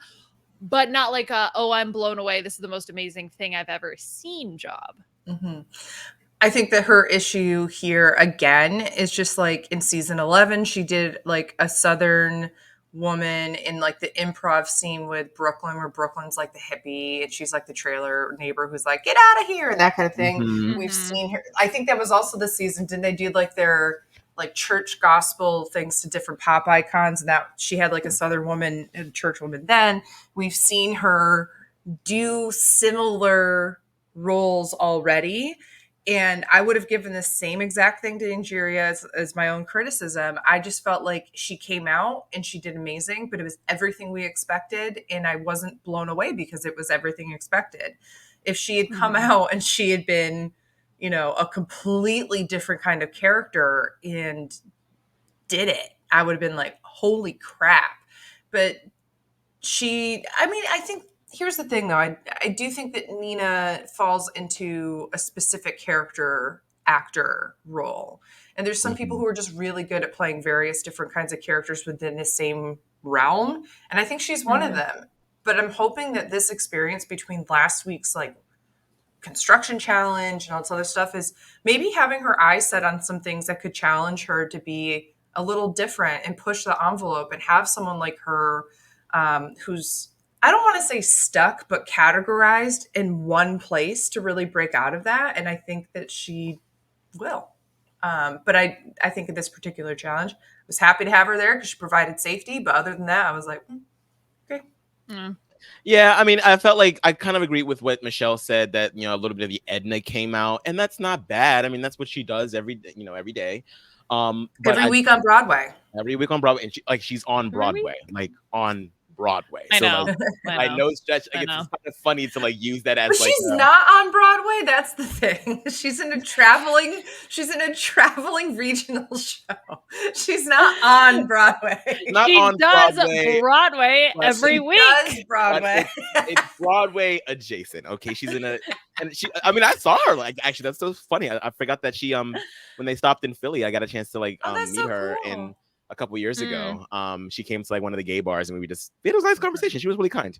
A: but not like I'm blown away. This is the most amazing thing I've ever seen job.
B: Mm-hmm. I think that her issue here again is just like in season 11, she did like a Southern woman in like the improv scene with Brooklyn, where Brooklyn's like the hippie and she's like the trailer neighbor who's like, get out of here, and that kind of thing.
C: Mm-hmm.
B: We've seen her. I think that was also the season. Didn't they do like their like church gospel things to different pop icons? And that she had like a Southern woman and church woman. Then we've seen her do similar roles already. And I would have given the same exact thing to Angeria as my own criticism. I just felt like she came out and she did amazing, but it was everything we expected. And I wasn't blown away because it was everything expected. If she had come out and she had been, a completely different kind of character and did it, I would have been like, holy crap. But I think, here's the thing, though. I do think that Nina falls into a specific character actor role. And there's some people who are just really good at playing various different kinds of characters within the same realm. And I think she's one of them. But I'm hoping that this experience between last week's like construction challenge and all this other stuff is maybe having her eyes set on some things that could challenge her to be a little different and push the envelope and have someone like her who's, I don't want to say stuck, but categorized in one place to really break out of that. And I think that she will. But I think in this particular challenge, I was happy to have her there because she provided safety. But other than that, I was like, okay.
C: Yeah, I mean, I felt like I kind of agree with what Michelle said, that, a little bit of the Edna came out, and that's not bad. I mean, that's what she does every day. But
B: every week on Broadway.
C: Every week on Broadway, and she's on Broadway, like on Broadway.
A: I
C: So
A: know.
C: like
A: I
C: by
A: know.
C: no stretch,
A: I
C: like, it's
A: know.
C: just kind of funny to like use that as
B: But
C: like
B: she's not on Broadway. That's the thing. She's in a traveling regional show. She's not on Broadway.
C: not
A: She
C: on
A: does
C: Broadway,
A: Broadway
C: but
A: every
B: She
A: week.
B: does
C: but
B: Broadway.
C: it's Broadway adjacent. Okay, she's in a, and she. I mean, I saw her. Like, actually, that's so funny. I forgot that she when they stopped in Philly, I got a chance to like
B: Oh, that's
C: meet
B: so
C: her
B: cool.
C: in a couple years
A: Mm.
C: ago. She came to like one of the gay bars, and we just it was a nice conversation. She was really kind.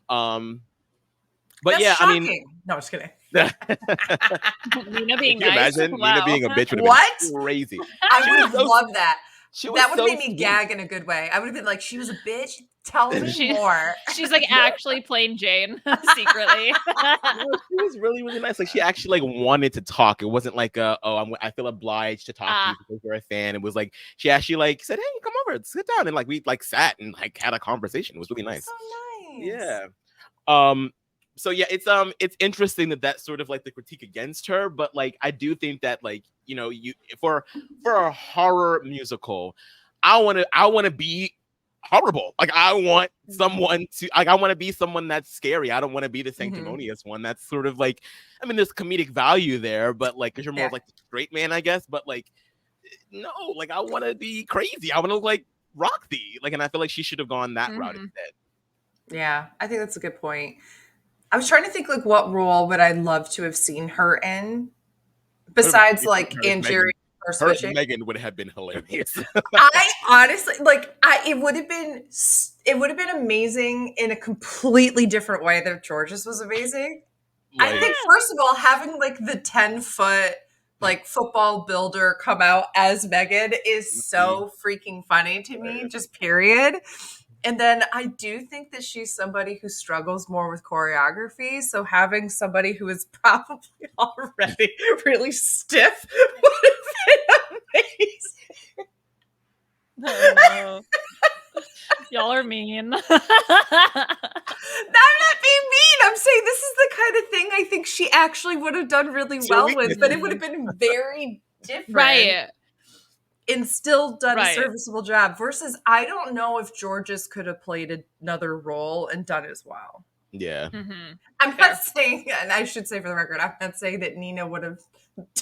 C: But
B: That's
C: yeah,
B: shocking.
C: I mean,
B: No, just kidding.
A: Nina being
C: can you
A: nice.
C: imagine
A: Wow.
C: Nina being a bitch? Would have
B: What?
C: been crazy.
B: I
C: She
B: would
C: was
B: have
C: so-
B: loved that.
C: She was
B: That would have
C: so
B: made me
C: sweet.
B: gag in a good way. I would have been like, she was a bitch. Tell me
A: She-
B: more.
A: She's like actually plain Jane secretly.
C: No, she was really, really nice. Like she actually like wanted to talk. It wasn't like I feel obliged to talk to you because you're a fan. It was like she actually like said, hey, come over, sit down, and like we like sat and like had a conversation. It was really nice.
B: So nice.
C: Yeah. So yeah, it's interesting that that's sort of like the critique against her, but like I do think that like, you know, you for a horror musical, I want to be horrible. Like I want someone to like I want to be someone that's scary. I don't want to be the sanctimonious one. That's sort of like, I mean, there's comedic value there, but like because you're more of, like the straight man, I guess. But like, no, like I want to be crazy. I want to like rock thee. Like, and I feel like she should have gone that route instead.
B: Yeah, I think that's a good point. I was trying to think like what role would I love to have seen her in besides like Angeria or
C: Her
B: switching.
C: Megan would have been hilarious.
B: I honestly like it would have been amazing in a completely different way that George's was amazing.
C: Like,
B: I think first of all, having like the 10-foot like football builder come out as Megan is so freaking funny to me, just period. And then I do think that she's somebody who struggles more with choreography. So having somebody who is probably already really stiff would have been amazing.
A: Oh, no. Y'all are mean.
B: I'm not being mean. I'm saying this is the kind of thing I think she actually would have done really well with, but it would have been very different.
A: Right.
B: And still done
A: Right.
B: a serviceable job versus I don't know if Georges could have played another role and done as well.
C: yeah.
A: Mhm.
B: I'm not saying, and I should say for the record, I'm not saying that Nina would have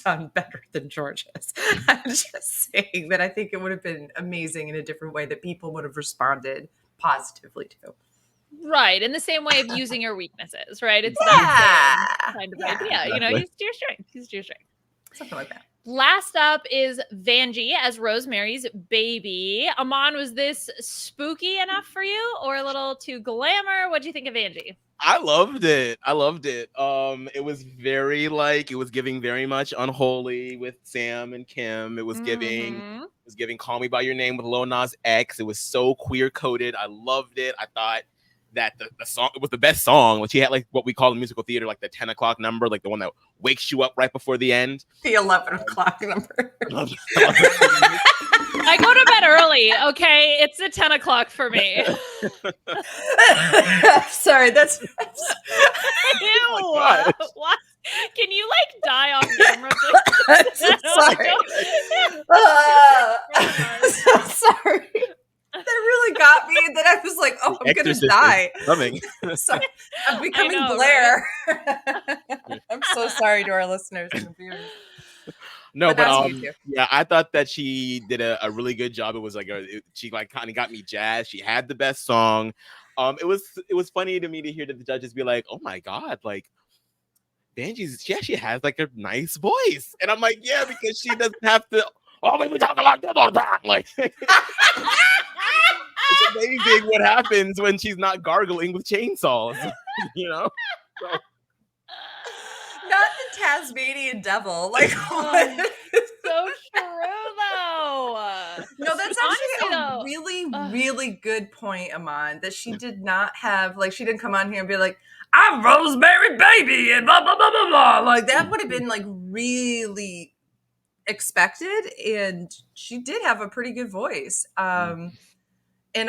B: done better than Georges. I'm just saying that I think it would have been amazing in a different way that people would have responded positively to.
A: Right. In the same way of using your weaknesses, right? It's
B: Yeah.
A: that same kind of
B: Yeah.
A: idea. You know,
C: Exactly.
A: use your strength. Use your strength.
B: Something like that.
A: Last up is Vanjie as Rosemary's baby. Aman, was this spooky enough for you or a little too glamour? What do you think of Vanjie?
C: I loved it. It was very like it was giving very much Unholy with Sam and Kim. It was giving Call Me by Your Name with Lil Nas X. It was so queer coded. I loved it. I thought that the song, it was the best song. Like she had like what we call in musical theater, like the 10 o'clock number, like the one that wakes you up right before the end.
B: The 11 o'clock number.
A: I go to bed early, okay? It's at 10 o'clock for me.
B: Sorry, that's
A: Ew.
C: Oh my gosh.
A: What? Can you like die off camera?
B: I'm so sorry. So sorry. That really got me. And then I was like, oh, I'm going to die.
C: Coming.
B: So, I'm becoming
A: know,
B: Blair. I'm so sorry to our listeners and viewers.
C: No,
B: But that's
C: but
B: you too.
C: yeah, I thought that she did a really good job. It was like she like kind of got me jazzed. She had the best song. It was funny to me to hear that the judges be like, "Oh my god, like she actually has like a nice voice," and I'm like, "Yeah, because she doesn't have to always be talking like this all the time." Like, it's amazing what happens when she's not gargling with chainsaws, you know. So,
B: Not the Tasmanian devil. Like, what?
A: So true, though.
B: No, that's
A: Honestly,
B: actually a
A: though,
B: really, really good point, Aman, that she did not have, like, she didn't come on here and be like, I'm Rosemary Baby and blah, blah, blah, blah, blah. Like, that would have been, like, really expected. And she did have a pretty good voice. And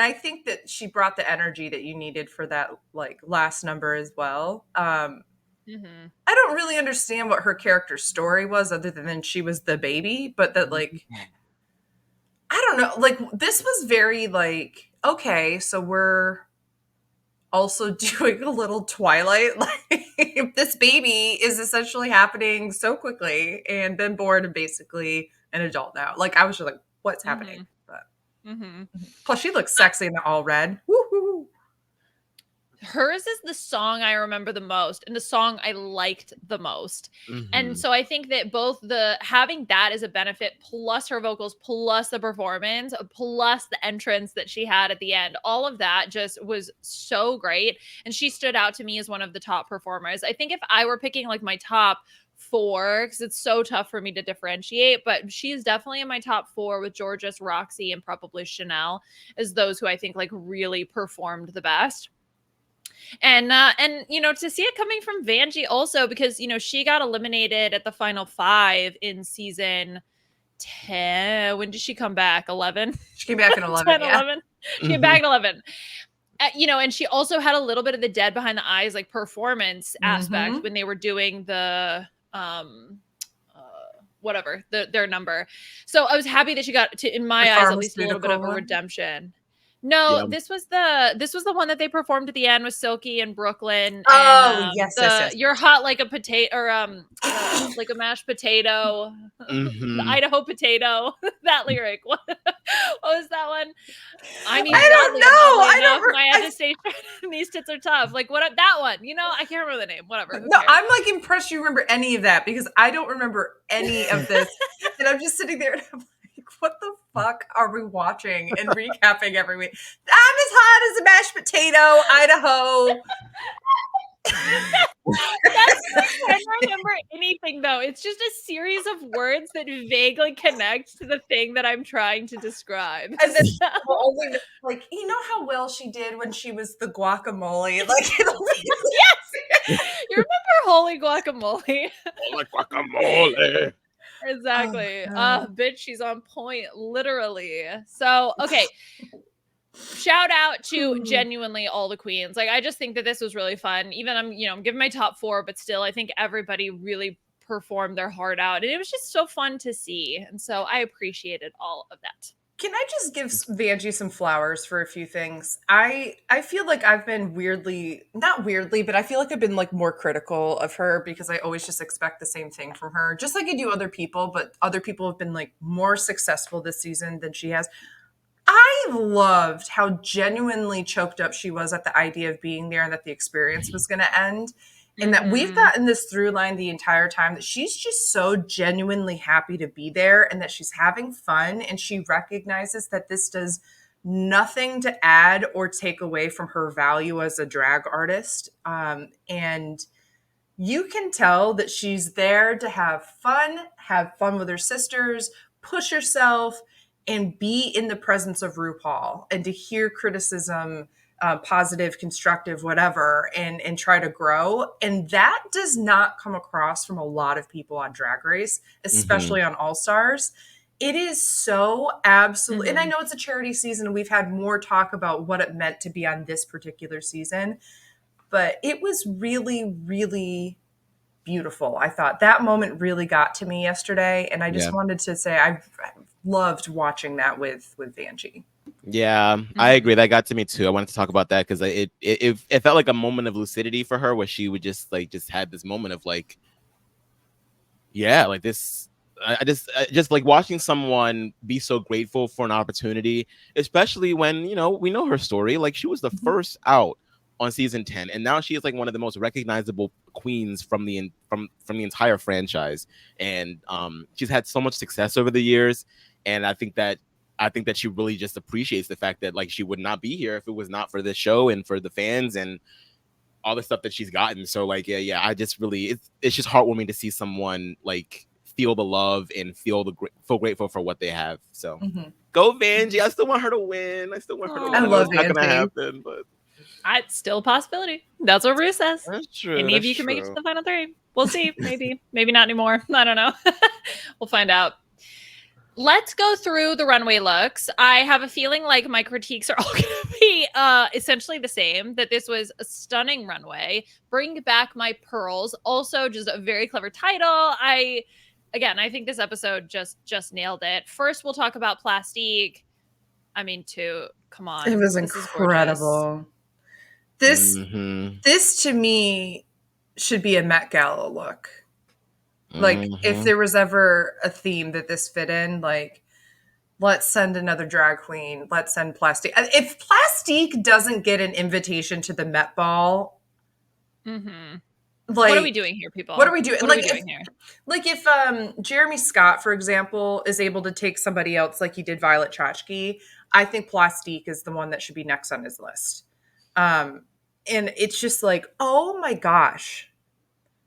B: I think that she brought the energy that you needed for that, like, last number as well. I don't really understand what her character's story was other than she was the baby, but that like, I don't know, like this was very like, okay, so we're also doing a little Twilight. Like, this baby is essentially happening so quickly and been born and basically an adult now. Like, I was just like, what's happening? But plus, she looks sexy in the all red. Woo-hoo.
A: Hers is the song I remember the most and the song I liked the most. And so I think that both the having that as a benefit, plus her vocals, plus the performance, plus the entrance that she had at the end, all of that just was so great. And she stood out to me as one of the top performers. I think if I were picking like my top 4, because it's so tough for me to differentiate, but she's definitely in my top 4 with Georges, Roxy, and probably Chanel as those who I think like really performed the best. And to see it coming from Vanjie also, because she got eliminated at the final 5 in season 10. When did she come back? 11.
B: She came back in 11.
A: 10, 11. She came back in 11. And she also had a little bit of the dead behind the eyes like performance aspect when they were doing the whatever their number. So I was happy that she got to, in my eyes, at least a little bit of a redemption. No, this was the one that they performed at the end with Silky and Brooklyn.
B: Oh,
A: and,
B: yes.
A: You're hot like a potato, or like a mashed potato, the Idaho potato. That lyric. What was that one? I mean,
B: I don't know.
A: My agitation. These tits are tough. Like what? That one. I can't remember the name. Whatever.
B: No, I'm like impressed you remember any of that because I don't remember any of this, and I'm just sitting there and I'm like, what the fuck are we watching and recapping every week? I'm as hot as a mashed potato, Idaho.
A: I don't remember anything though. It's just a series of words that vaguely connect to the thing that I'm trying to describe.
B: And then only like, how well she did when she was the guacamole. Like,
A: yes, you remember Holy Guacamole?
C: Holy guacamole.
A: Exactly. Bitch, she's on point, literally. So, okay. Shout out to genuinely all the queens. Like, I just think that this was really fun. Even I'm giving my top 4, but still, I think everybody really performed their heart out. And it was just so fun to see. And so I appreciated all of that.
B: Can I just give Vanjie some flowers for a few things? I feel like I've been not weirdly, but I feel like I've been like more critical of her because I always just expect the same thing from her, just like I do other people, but other people have been like more successful this season than she has. I loved how genuinely choked up she was at the idea of being there and that the experience was going to end. And that we've gotten this through line the entire time that she's just so genuinely happy to be there and that she's having fun. And she recognizes that this does nothing to add or take away from her value as a drag artist. And you can tell that she's there to have fun with her sisters, push herself, and be in the presence of RuPaul and to hear criticism, positive, constructive, whatever, and try to grow. And that does not come across from a lot of people on Drag Race, especially on All Stars. It is so absolutely, and I know it's a charity season and we've had more talk about what it meant to be on this particular season, but it was really, really beautiful. I thought that moment really got to me yesterday. And I just wanted to say I've loved watching that with Vanjie.
C: Yeah, I agree. That got to me too. I wanted to talk about that because it felt like a moment of lucidity for her where she would just had this moment of like, yeah, like this. I just like watching someone be so grateful for an opportunity, especially when we know her story. Like she was the first out on season 10, and now she is like one of the most recognizable queens from the entire franchise, and she's had so much success over the years, and I think that she really just appreciates the fact that like she would not be here if it was not for this show and for the fans and all the stuff that she's gotten. So like yeah, I just really it's just heartwarming to see someone like feel the love and feel grateful for what they have. So go Vanjie. I still want her to win. I still want her to win.
B: I love
C: It's not gonna
B: Vanjie.
C: happen, but
A: It's still a possibility. That's what Ru says.
C: that's true.
A: Any of you can make it to the final 3. We'll see. Maybe not anymore. I don't know. We'll find out. Let's go through the runway looks. I have a feeling like my critiques are all going to be essentially the same, that this was a stunning runway. Bring back my pearls. Also just a very clever title. I think this episode just nailed it. First, we'll talk about Plastique. I mean, come on.
B: It was incredible. This to me should be a Met Gala look. Like if there was ever a theme that this fit in, like let's send another drag queen. Let's send Plastique. If Plastique doesn't get an invitation to the Met Ball,
A: what are we doing here, people?
B: What are we doing?
A: What are we doing here?
B: Like if Jeremy Scott, for example, is able to take somebody else like he did Violet Chachki, I think Plastique is the one that should be next on his list. And it's just like, oh my gosh.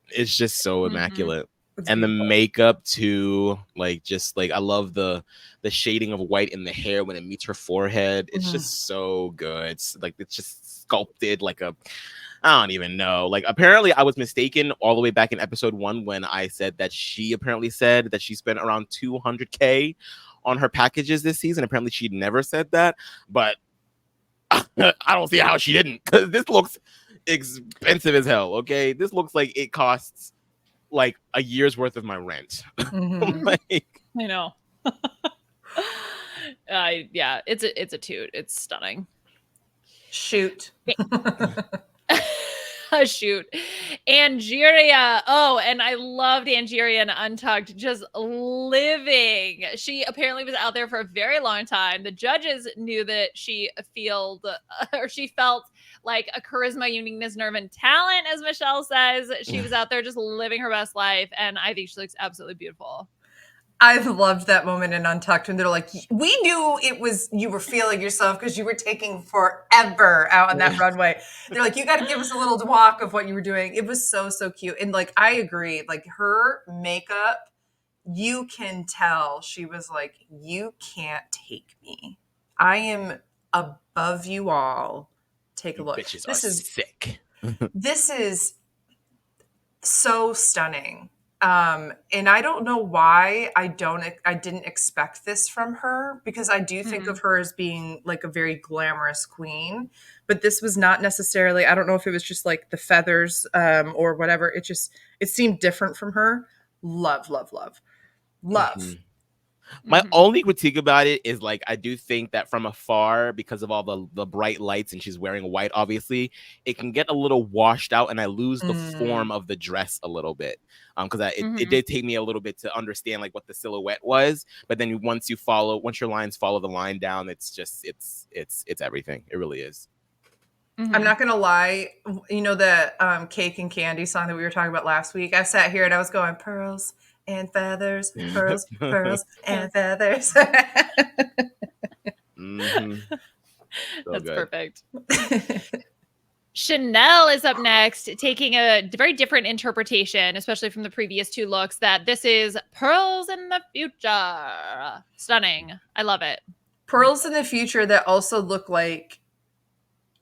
C: It's just so immaculate. And the makeup too, like just like I love the shading of white in the hair when it meets her forehead. It's just so good. It's like it's just sculpted like a, I don't even know. Like apparently I was mistaken all the way back in episode 1 when I said that she apparently said that she spent around $200K on her packages this season. Apparently she'd never said that, but I don't see how she didn't, because this looks expensive as hell. Okay, this looks like it costs like a year's worth of my rent.
A: Like, I know. Yeah, it's a toot. It's stunning.
B: Shoot.
A: Shoot. Angeria. Oh, and I loved Angeria and Untucked, just living. She apparently was out there for a very long time. The judges knew that she felt like a charisma, uniqueness, nerve, and talent, as Michelle says. She was out there just living her best life, and I think she looks absolutely beautiful.
B: I've loved that moment in Untucked when they're like, we knew it was, you were feeling yourself because you were taking forever out on that runway. They're like, you got to give us a little walk of what you were doing. It was so, so cute. And like, I agree, like her makeup, you can tell she was like, you can't take me. I am above you all. Take a look.
C: This is sick.
B: This is so stunning. And I don't know why I didn't expect this from her, because I do think of her as being like a very glamorous queen, but this was not necessarily, I don't know if it was just like the feathers, or whatever. It seemed different from her. Love.
C: My only critique about it is like, I do think that from afar, because of all the bright lights and she's wearing white, obviously, it can get a little washed out and I lose the form of the dress a little bit. Because it did take me a little bit to understand like what the silhouette was. But then once your lines follow the line down, it's just, it's everything. It really is.
B: I'm not going to lie. You know, the Cake and Candy song that we were talking about last week, I sat here and I was going, pearls and feathers, pearls, pearls and feathers.
A: That's
C: good.
A: perfect. Chanel is up next, taking a very different interpretation, especially from the previous 2 looks, that this is pearls in the future. Stunning. I love it.
B: Pearls in the future that also look like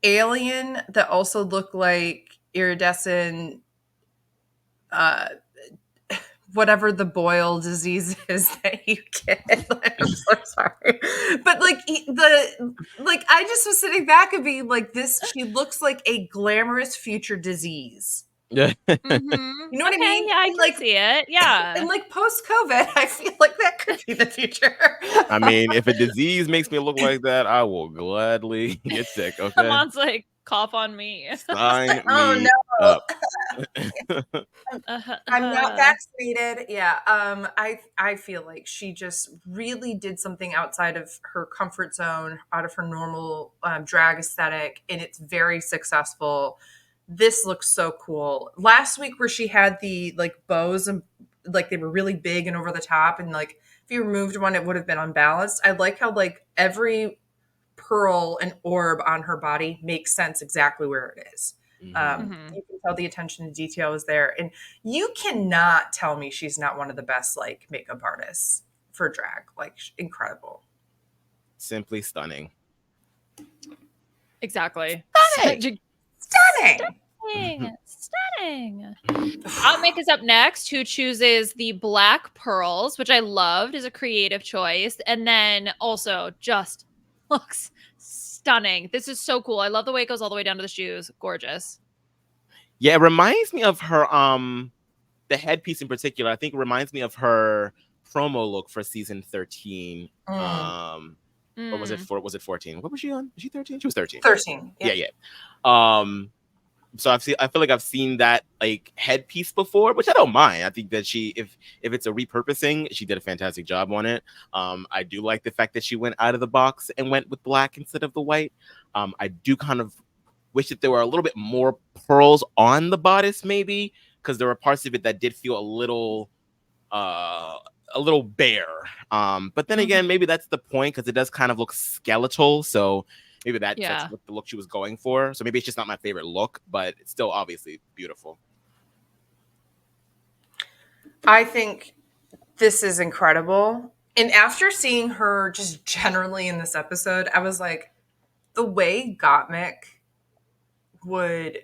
B: alien, that also look like iridescent, whatever the boil disease is that you get. I'm so sorry. But like I just was sitting back and being like, she looks like a glamorous future disease.
C: Yeah.
B: You know what I mean?
A: Yeah, I can see it. Yeah.
B: And like post-COVID, I feel like that could be the future.
C: I mean, if a disease makes me look like that, I will gladly get sick. Okay.
A: Aman's like, cough on me.
C: Sign
B: Oh
C: me
B: no.
C: up.
B: I'm not vaccinated. Yeah. I feel like she just really did something outside of her comfort zone, out of her normal drag aesthetic, and it's very successful. This looks so cool. Last week where she had the like bows and like they were really big and over the top, and like if you removed one, it would have been unbalanced. I like how like every pearl and orb on her body makes sense exactly where it is. You can tell the attention to detail is there, and you cannot tell me she's not one of the best like makeup artists for drag. Like incredible,
C: simply stunning.
A: Exactly.
B: Stunning.
A: Outmake is up next, who chooses the black pearls, which I loved as a creative choice, and then also just looks stunning. This is so cool. I love the way it goes all the way down to the shoes. Gorgeous.
C: Yeah, it reminds me of her the headpiece in particular. I think it reminds me of her promo look for season 13. Or was it was it 14? What was she on? Was she 13? She was 13.
B: 13.
C: Yeah. So I feel like I've seen that like headpiece before, which I don't mind. I think that if it's a repurposing, she did a fantastic job on it. I do like the fact that she went out of the box and went with black instead of the white. I do kind of wish that there were a little bit more pearls on the bodice, maybe, because there were parts of it that did feel a little bare. But then again, maybe that's the point, because it does kind of look skeletal. So maybe that's what the look she was going for. So maybe it's just not my favorite look, but it's still obviously beautiful.
B: I think this is incredible. And after seeing her just generally in this episode, I was like, the way Gottmik would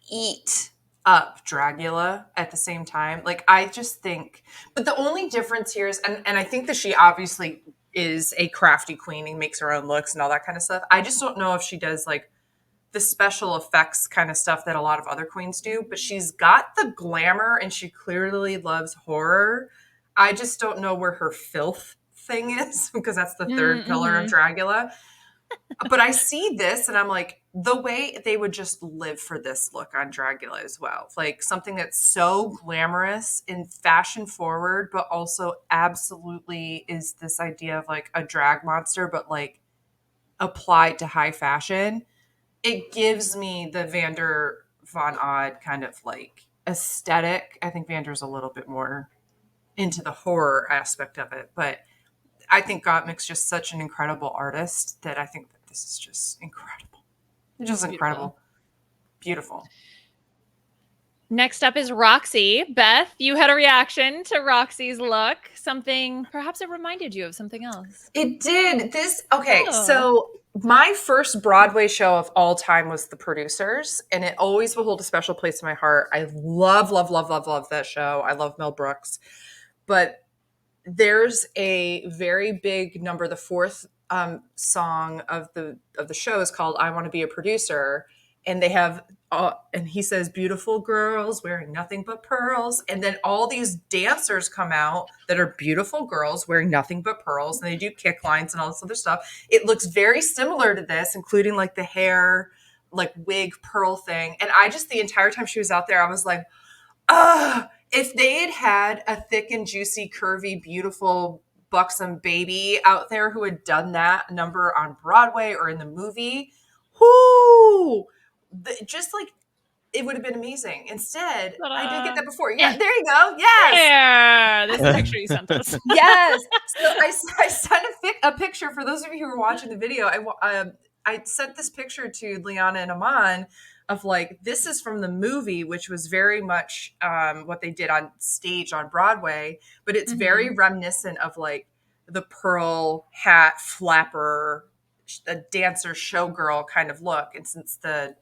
B: eat up Dragula at the same time. Like, I just think, but the only difference here is, and I think that she obviously is a crafty queen and makes her own looks and all that kind of stuff. I just don't know if she does like the special effects kind of stuff that a lot of other queens do, but she's got the glamour and she clearly loves horror. I just don't know where her filth thing is, because that's the third pillar of Dragula. But I see this and I'm like, the way they would just live for this look on Dragula as well. Like something that's so glamorous and fashion forward, but also absolutely is this idea of like a drag monster, but like applied to high fashion. It gives me the Vander Von Odd kind of like aesthetic. I think Vander's a little bit more into the horror aspect of it, but I think Gottmik's just such an incredible artist that I think that this is just incredible. It's just incredible. Beautiful.
A: Next up is Roxy. Beth, you had a reaction to Roxy's look. Something, perhaps it reminded you of something else.
B: It did. So my first Broadway show of all time was The Producers, and it always will hold a special place in my heart. I love, love, love, love, love that show. I love Mel Brooks. But there's a very big number, the fourth song of the show is called I Want to Be a Producer. And they have, and he says, beautiful girls wearing nothing but pearls. And then all these dancers come out that are beautiful girls wearing nothing but pearls. And they do kick lines and all this other stuff. It looks very similar to this, including like the hair, like wig pearl thing. And I just, the entire time she was out there, I was like, if they had had a thick and juicy, curvy, beautiful, buxom baby out there who had done that number on Broadway or in the movie, just like it would have been amazing. Instead, I did get that before. Yeah, there you go. Yes.
A: Yeah, this picture you sent us.
B: Yes. So I sent a picture for those of you who were watching the video. I sent this picture to Liana and Aman of like, this is from the movie, which was very much what they did on stage on Broadway, but it's very reminiscent of like the pearl hat flapper, the dancer showgirl kind of look. And since the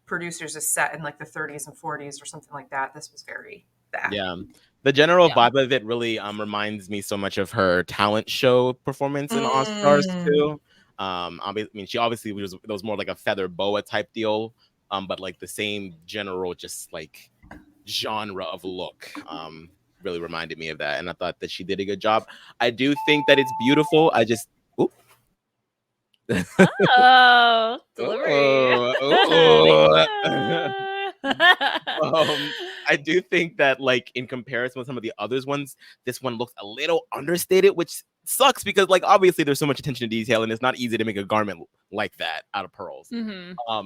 B: Producers is set in like the 30s and 40s or something like that, this was very that.
C: Yeah. The general vibe of it really reminds me so much of her talent show performance in All Stars too. I mean, she obviously was more like a feather boa type deal, but like the same general just like genre of look really reminded me of that, and I thought that she did a good job. I do think that it's beautiful. I just
A: Delivery.
C: I do think that like in comparison with some of the others ones, this one looks a little understated, which sucks because like obviously there's so much attention to detail and it's not easy to make a garment like that out of pearls.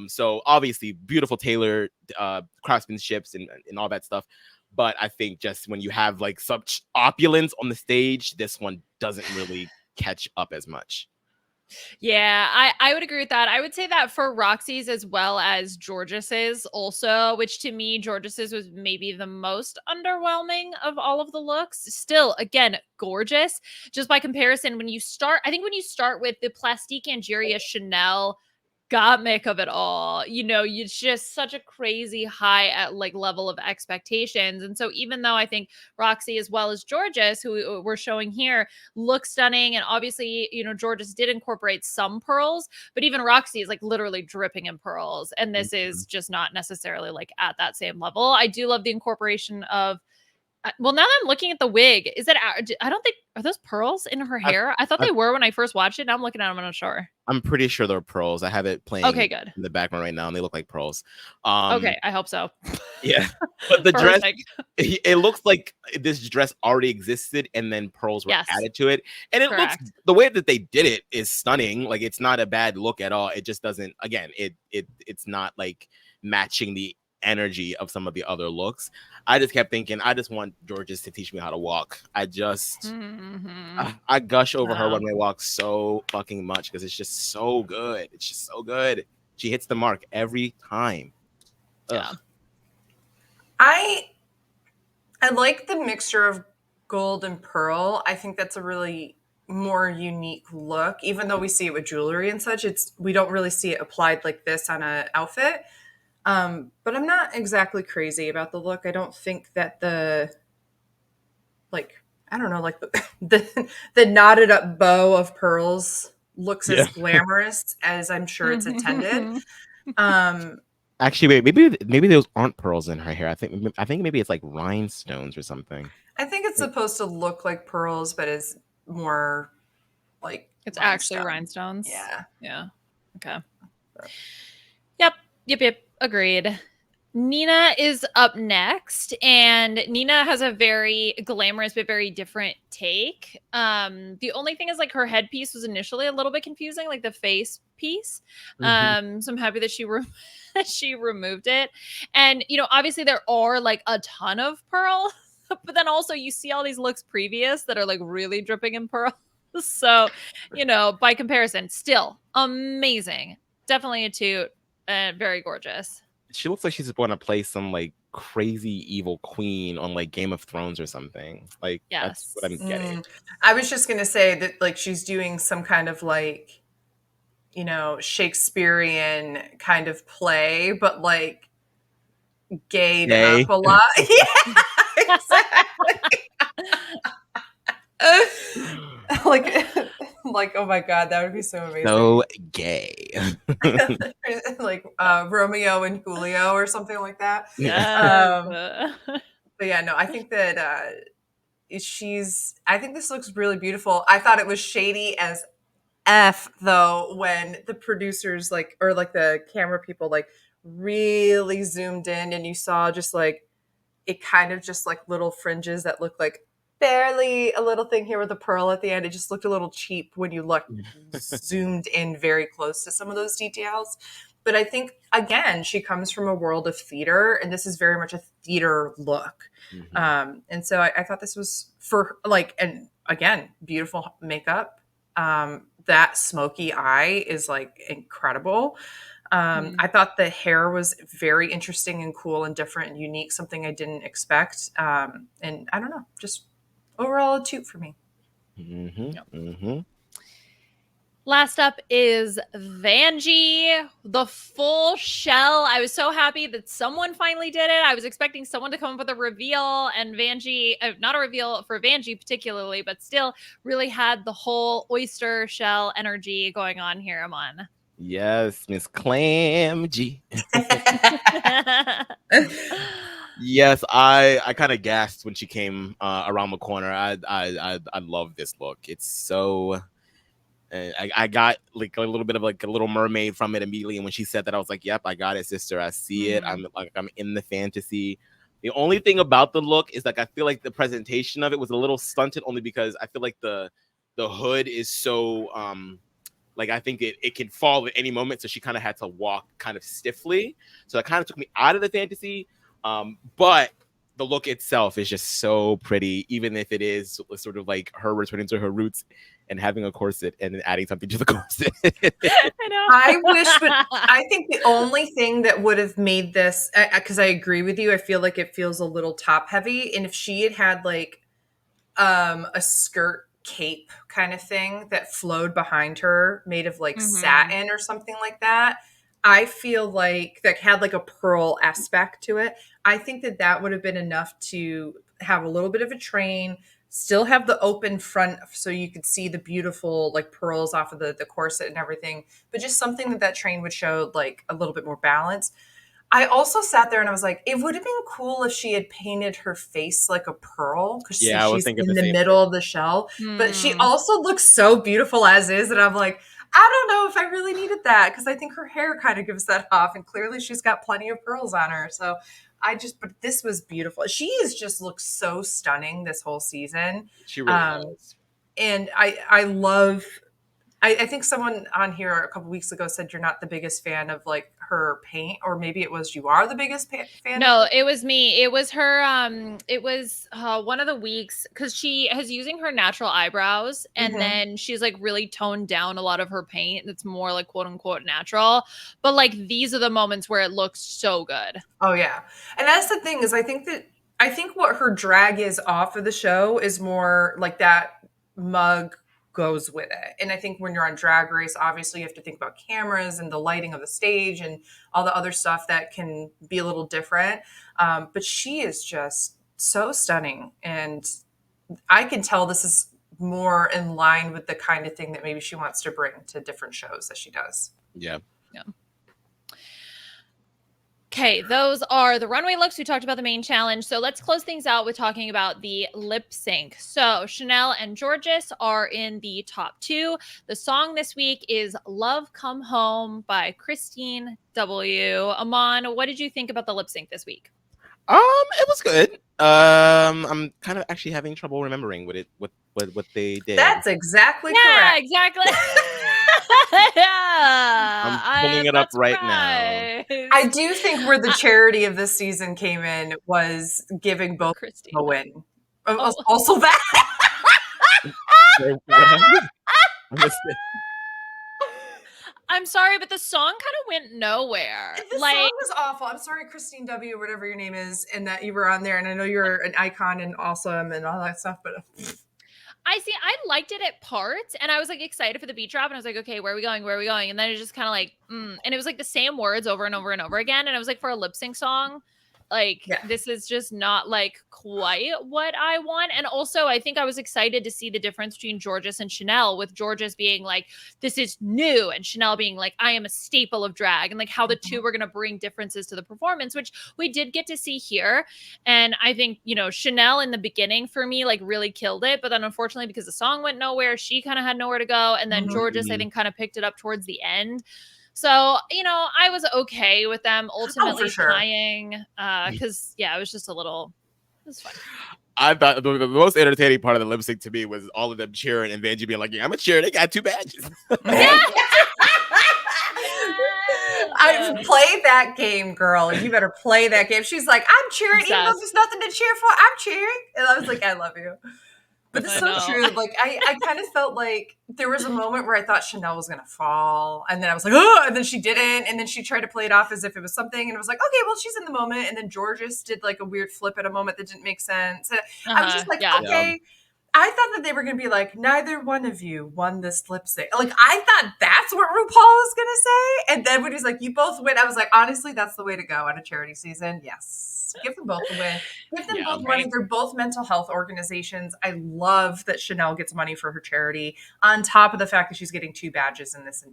C: So obviously beautiful tailored craftsmanships and all that stuff. But I think just when you have like such opulence on the stage, this one doesn't really catch up as much.
A: Yeah, I would agree with that. I would say that for Roxy's as well as Georgis's also, which to me, Georgis's was maybe the most underwhelming of all of the looks. Still, again, gorgeous. Just by comparison, when you start with the Plastique Angeria Chanel Gottmik of it all, you know, it's just such a crazy high at like level of expectations. And so even though I think Roxy as well as Georgis, who we're showing here, look stunning, and obviously, you know, Georgis did incorporate some pearls, but even Roxy is like literally dripping in pearls, and this is just not necessarily like at that same level. I do love the incorporation of Well, now that I'm looking at the wig, is it? I don't think, are those pearls in her hair? I thought they were when I first watched it. Now I'm looking at them. I'm not sure.
C: I'm pretty sure they're pearls. I have it playing
A: Okay, good.
C: in the background right now, and they look like pearls.
A: Okay, I hope so.
C: Yeah, but the dress,
A: Perfect.
C: it looks like this dress already existed, and then pearls were
A: Yes.
C: added to it. And it looks,
A: Correct.
C: the way that they did it is stunning. Like, it's not a bad look at all. It just doesn't. Again, it's not like matching the energy of some of the other looks. I just kept thinking, I just want Georges to teach me how to walk. I gush over her when I walk so fucking much because it's just so good. It's just so good. She hits the mark every time.
A: Yeah.
C: Ugh.
B: I like the mixture of gold and pearl. I think that's a really more unique look. Even though we see it with jewelry and such, we don't really see it applied like this on an outfit. But I'm not exactly crazy about the look. I don't think that the knotted up bow of pearls looks as glamorous as I'm sure it's intended.
C: Actually, wait, maybe those aren't pearls in her hair. I think maybe it's like rhinestones or something.
B: I think it's supposed to look like pearls, but it's more like
A: it's actually rhinestones.
B: Yeah.
A: Okay. Yep. Agreed. Nina is up next, and Nina has a very glamorous but very different take. The only thing is, like, her headpiece was initially a little bit confusing, like the face piece. So I'm happy that she removed it. And, you know, obviously there are like a ton of pearl, but then also you see all these looks previous that are like really dripping in pearl. So, you know, by comparison, still amazing. Definitely a toot and very gorgeous.
C: She looks like she's going to play some like crazy evil queen on like Game of Thrones or something. Like, that's what I'm getting.
B: I was just going to say that, like, she's doing some kind of like, you know, Shakespearean kind of play, but like gayed up a lot. Yeah, exactly. like, oh my God, that would be so amazing.
C: So gay.
B: Like Romeo and Julio or something like that.
A: Yes.
B: But yeah, no, I think that I think this looks really beautiful. I thought it was shady as F though when the producers or the camera people like really zoomed in and you saw just like it kind of just like little fringes that look like barely a little thing here with a pearl at the end. It just looked a little cheap when you zoomed in very close to some of those details. But I think, again, she comes from a world of theater, and this is very much a theater look. And so I thought this was for like, and again, beautiful makeup. That smoky eye is like incredible. I thought the hair was very interesting and cool and different and unique, something I didn't expect. And I don't know, just overall a toot for me.
A: Last up is Vanjie, the full shell. I was so happy that someone finally did it. I was expecting someone to come up with a reveal, and Vanjie, not a reveal for Vanjie particularly, but still really had the whole oyster shell energy going on here, Aman.
C: Yes, Miss Clam G. Yes, I kind of gasped when she came around the corner. I love this look. It's so. I got like a little bit of like a Little Mermaid from it immediately, and when she said that, I was like, "Yep, I got it, sister. I see it. I'm in the fantasy." The only thing about the look is like I feel like the presentation of it was a little stunted, only because I feel like the hood is so like I think it can fall at any moment, so she kind of had to walk kind of stiffly. So that kind of took me out of the fantasy. But the look itself is just so pretty, even if it is sort of like her returning to her roots and having a corset and then adding something to the corset.
A: I know.
B: I wish, but I think the only thing that would have made this, because I agree with you, I feel like it feels a little top heavy. And if she had like a skirt cape kind of thing that flowed behind her, made of like satin or something like that, I feel like that had like a pearl aspect to it. I think that would have been enough to have a little bit of a train, still have the open front so you could see the beautiful like pearls off of the corset and everything, but just something that train would show like a little bit more balance. I also sat there and I was like, it would have been cool if she had painted her face like a pearl because
C: Yeah, I was
B: she's
C: thinking
B: in
C: the
B: the
C: same
B: middle
C: thing.
B: of the shell. But she
A: Hmm.
B: also looks so beautiful as is. And I'm like, I don't know if I really needed that because I think her hair kind of gives that off. And clearly she's got plenty of pearls on her. So but this was beautiful. She has just looked so stunning this whole season.
C: She really has.
B: And I love I think someone on here a couple weeks ago said you're not the biggest fan of like her paint, or maybe it was you are the biggest fan of
A: No,
B: her.
A: it was me. It was her. It was one of the weeks because she is using her natural eyebrows, and
B: Mhm.
A: then she's like really toned down a lot of her paint. That's more like quote unquote natural. But like these are the moments where it looks so good.
B: Oh yeah, and that's the thing is I think what her drag is off of the show is more like that mug goes with it. And I think when you're on Drag Race, obviously you have to think about cameras and the lighting of the stage and all the other stuff that can be a little different. But she is just so stunning, and I can tell this is more in line with the kind of thing that maybe she wants to bring to different shows that she does.
C: Yeah.
A: Yeah. Okay, those are the runway looks. We talked about the main challenge. So let's close things out with talking about the lip sync. So Chanel and Georges are in the top 2. The song this week is Love Come Home by Christine W. Aman, what did you think about the lip sync this week?
C: It was good. I'm kind of actually having trouble remembering what they did.
B: That's exactly
A: Yeah,
B: correct.
A: exactly. Yeah,
C: I'm
A: I'm
C: pulling it up
A: not
C: right now.
A: surprised.
B: I do think where the charity of this season came in was giving
A: For
B: both
A: Christine.
B: a win.
A: Oh.
B: Also that.
C: Wait, what happened? I missed it.
A: I'm sorry, but the song kind of went nowhere.
B: The
A: Like,
B: song was awful. I'm sorry, Christine W, whatever your name is, and that you were on there. And I know you're an icon and awesome and all that stuff, but
A: I liked it at parts, and I was like excited for the beat drop, and I was like, okay, where are we going? Where are we going? And then it just kind of like, and it was like the same words over and over and over again. And I was like, for a lip sync song, like
B: yeah.
A: this is just not like quite what I want. And also, I think I was excited to see the difference between Georges and Chanel, with Georges being like, this is new, and Chanel being like, I am a staple of drag, and like how the two were going to bring differences to the performance, which we did get to see here. And I think, Chanel in the beginning for me, like really killed it. But then unfortunately, because the song went nowhere, she kind of had nowhere to go. And then Georges, I think, kind of picked it up towards the end. So, I was okay with them ultimately
B: sure.
A: tying because, it was just it was fun.
C: I thought the most entertaining part of the lip sync to me was all of them cheering and Vanjie being like, yeah, I'm a cheer. They got 2 badges.
B: I play that game, girl. You better play that game. She's like, I'm cheering, even though there's nothing to cheer for. I'm cheering. And I was like, I love you. But it's so true. Like, I kind of felt like there was a moment where I thought Chanel was going to fall. And then I was like, oh, and then she didn't. And then she tried to play it off as if it was something. And it was like, okay, well, she's in the moment. And then Georges did like a weird flip at a moment that didn't make sense. And I was just like, okay. I thought that they were going to be like, neither one of you won this lip sync. Like, I thought that's what RuPaul was going to say. And then when he's like, you both win, I was like, honestly, that's the way to go on a charity season. Yes. Give them both the win. Give them both money. They're both mental health organizations. I love that Chanel gets money for her charity, on top of the fact that she's getting 2 badges in this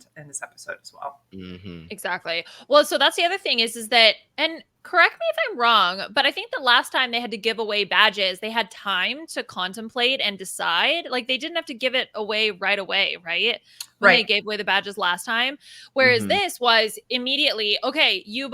B: episode as well.
C: Mm-hmm.
A: Exactly. Well, so that's the other thing is that, and correct me if I'm wrong, but I think the last time they had to give away badges, they had time to contemplate and decide. Like they didn't have to give it away right away, right? When they gave away the badges last time. Whereas this was immediately, okay, you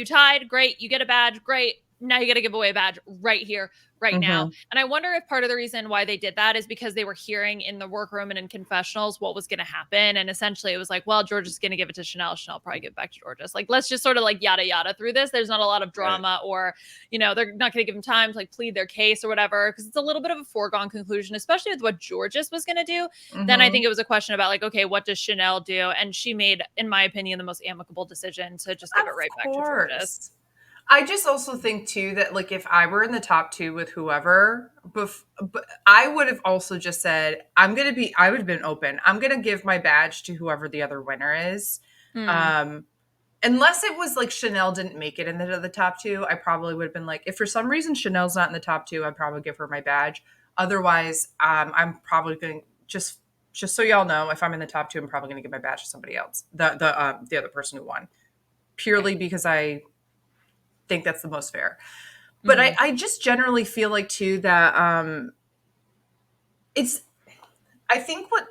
A: tied, great, you get a badge, great. Now you got to give away a badge right here, right now. And I wonder if part of the reason why they did that is because they were hearing in the workroom and in confessionals what was going to happen. And essentially it was like, well, George is going to give it to Chanel. Chanel probably give it back to Georges. Like, let's just sort of like yada, yada through this. There's not a lot of drama or, they're not going to give them time to like plead their case or whatever. Cause it's a little bit of a foregone conclusion, especially with what Georges was going to do. Then I think it was a question about like, okay, what does Chanel do? And she made, in my opinion, the most amicable decision to just give it right back to Georges.
B: I just also think too that like if I were in the top 2 with whoever, I would have also just said I would have been open. I'm gonna give my badge to whoever the other winner is, unless it was like Chanel didn't make it into the top 2. I probably would have been like, if for some reason Chanel's not in the top 2, I'd probably give her my badge. Otherwise, I'm probably going to just so y'all know, if I'm in the top 2, I'm probably going to give my badge to somebody else, the other person who won, purely because I think that's the most fair. But I just generally feel like too that I think what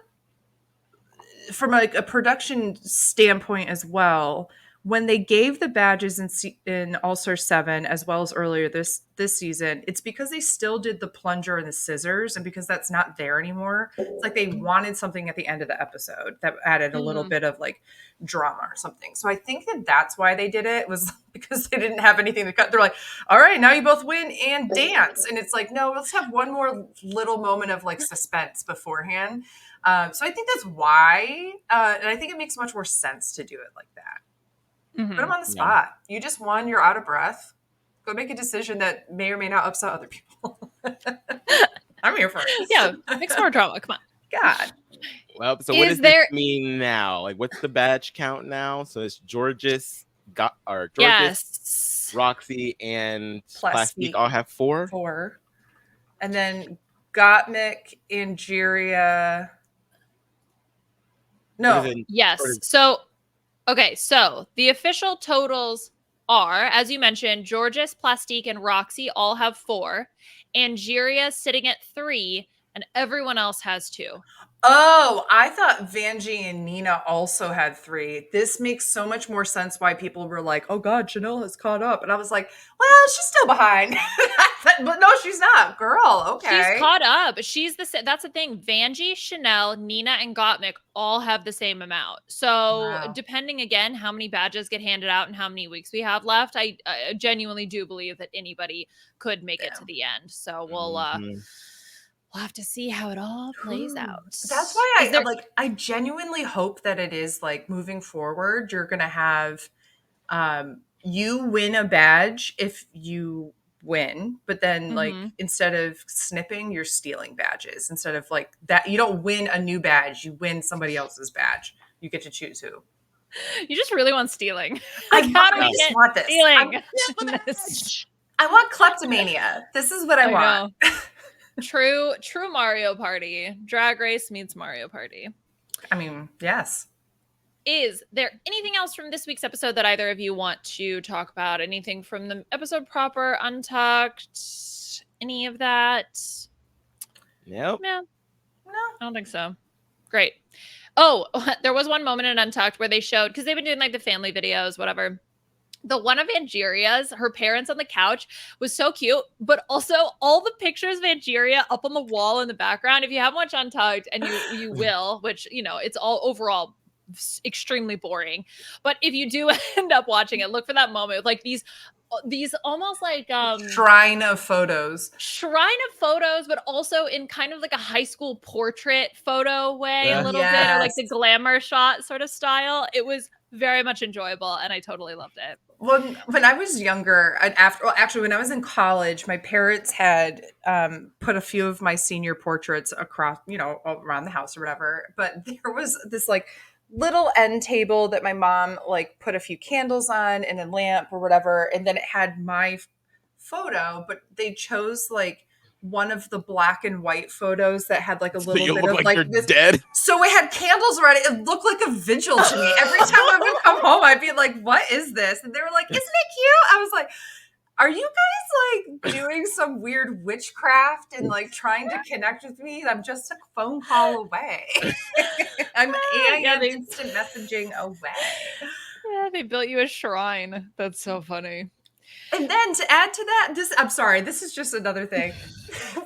B: from a production standpoint as well, when they gave the badges in All-Star 7 as well as earlier this season, it's because they still did the plunger and the scissors, and because that's not there anymore, it's like they wanted something at the end of the episode that added a little bit of like drama or something. So I think that that's why they did it, was because they didn't have anything to cut. They're like, all right, now you both win and dance. And it's like, no, let's have one more little moment of like suspense beforehand. So I think that's why, and I think it makes much more sense to do it like that. Put them on the spot. You just won. You're out of breath. Go make a decision that may or may not upset other people. I'm here for it.
A: Yeah, make some more drama. Come on.
B: God.
C: Well, so what does this mean now? Like, what's the badge count now? So it's Georges, Roxy, and Plastique all have 4.
B: 4. And then Gottmik, Angeria. No.
A: Yes. So, okay. So the official totals are, as you mentioned, Georges, Plastique, and Roxy all have 4. Angeria sitting at 3, and everyone else has 2.
B: Oh, I thought Vanjie and Nina also had 3. This makes so much more sense why people were like, oh God, Chanel has caught up. And I was like, well, she's still behind. But no, she's not. Girl, okay.
A: She's caught up. That's the thing. Vanjie, Chanel, Nina, and Gottmik all have the same amount. So depending, again, how many badges get handed out and how many weeks we have left, I genuinely do believe that anybody could make it to the end. So we'll have to see how it all plays out.
B: That's why I genuinely hope that it is like moving forward, you're going to have you win a badge if you win, but then like instead of snipping, you're stealing badges. Instead of like that, you don't win a new badge, you win somebody else's badge. You get to choose who.
A: You just really want stealing.
B: Like, how do we get
A: want this? Stealing.
B: I want kleptomania. This is what I want.
A: True Mario Party. Drag Race meets Mario Party.
B: I mean, yes.
A: Is there anything else from this week's episode that either of you want to talk about? Anything from the episode proper, Untucked, any of that?
C: Nope.
A: No, I don't think so. Great. Oh, there was one moment in Untucked where they showed, because they've been doing like the family videos, whatever. The one of Angeria's, her parents on the couch, was so cute, but also all the pictures of Angeria up on the wall in the background. If you haven't watched Untucked, and you will, which, you know, it's all overall extremely boring. But if you do end up watching it, look for that moment with like these almost like
B: shrine of photos,
A: but also in kind of like a high school portrait photo way, a little bit, or like the glamour shot sort of style. It was very much enjoyable, and I totally loved it.
B: When I was younger, and when I was in college, my parents had put a few of my senior portraits across, around the house or whatever. But there was this like little end table that my mom like put a few candles on and a lamp or whatever, and then it had my photo, but they chose like one of the black and white photos that had like a little bit of like
C: this dead.
B: So it had candles around it. It looked like a vigil to me. Every time I would come home, I'd be like, what is this? And they were like, isn't it cute? I was like, are you guys like doing some weird witchcraft and like trying to connect with me? I'm just a phone call away. I'm instant messaging away.
A: Yeah, they built you a shrine. That's so funny.
B: And then to add to that, I'm sorry, this is just another thing.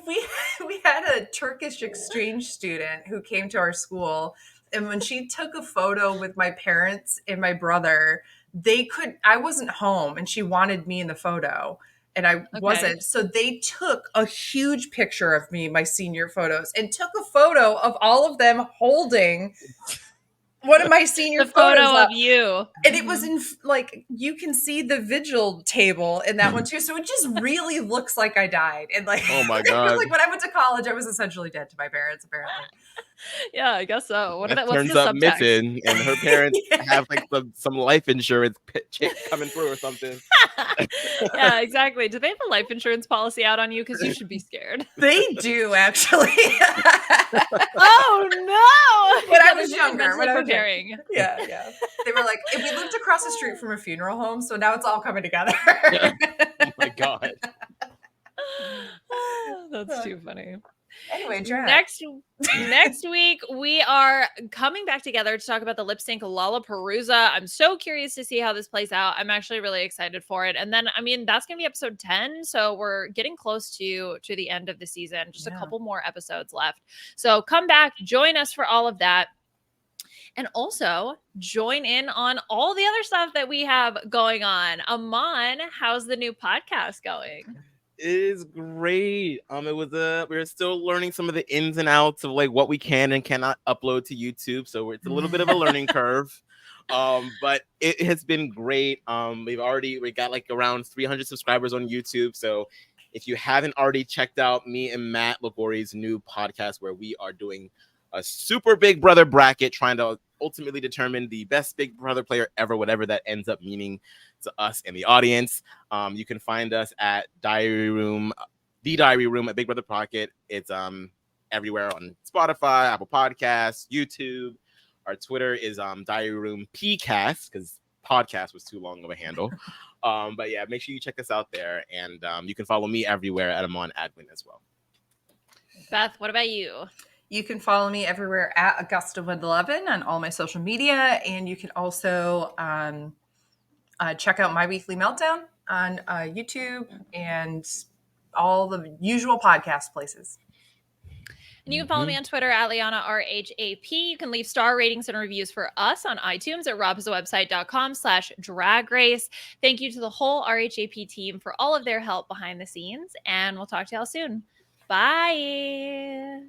B: We had a Turkish exchange student who came to our school, and when she took a photo with my parents and my brother, I wasn't home, and she wanted me in the photo, and I wasn't. So they took a huge picture of me, my senior photos, and took a photo of all of them holding one of my senior
A: photo
B: photos
A: of you.
B: And it was in like, you can see the vigil table in that one too. So it just really looks like I died. And like,
C: oh my God.
B: Like when I went to college, I was essentially dead to my parents, apparently.
A: Yeah, I guess so. What's
C: turns
A: the
C: up
A: subtext?
C: missing, and her parents
B: Yeah.
C: have like some life insurance chick coming through or something.
A: Yeah, exactly. Do they have a life insurance policy out on you? Because you should be scared.
B: They do, actually.
A: Oh no!
B: When I
A: Yeah,
B: was
A: they're
B: younger,
A: mentally
B: when I was
A: preparing.
B: Yeah. They were like, if we lived across the street from a funeral home, so now it's all coming together.
C: Oh my god.
A: That's too funny.
B: Anyway, drag.
A: Next week we are coming back together to talk about the lip sync Lollapalooza. I'm so curious to see how this plays out. I'm actually really excited for it. And then, I mean, that's gonna be episode 10, so we're getting close to the end of the season. Just a couple more episodes left. So come back, join us for all of that. And also join in on all the other stuff that we have going on. Aman, how's the new podcast going?
C: It is great. We were still learning some of the ins and outs of like what we can and cannot upload to YouTube. So it's a little bit of a learning curve. But it has been great. We got like around 300 subscribers on YouTube. So if you haven't already checked out me and Matt Lagori's new podcast, where we are doing a super Big Brother bracket, trying to ultimately determine the best Big Brother player ever, whatever that ends up meaning to us and the audience. You can find us at Diary Room, The Diary Room at Big Brother Pocket. It's everywhere on Spotify, Apple Podcasts, YouTube. Our Twitter is Diary Room PCast, because podcast was too long of a handle. But yeah, make sure you check us out there, and you can follow me everywhere at Aman Adwin as well.
A: Beth, what about you?
B: You can follow me everywhere at AugustaWood11 on all my social media, and you can also check out My Weekly Meltdown on YouTube and all the usual podcast places.
A: And you can follow me on Twitter at Liana RHAP. You can leave star ratings and reviews for us on iTunes at RHAPisawebsite.com/drag race. Thank you to the whole RHAP team for all of their help behind the scenes, and we'll talk to y'all soon. Bye.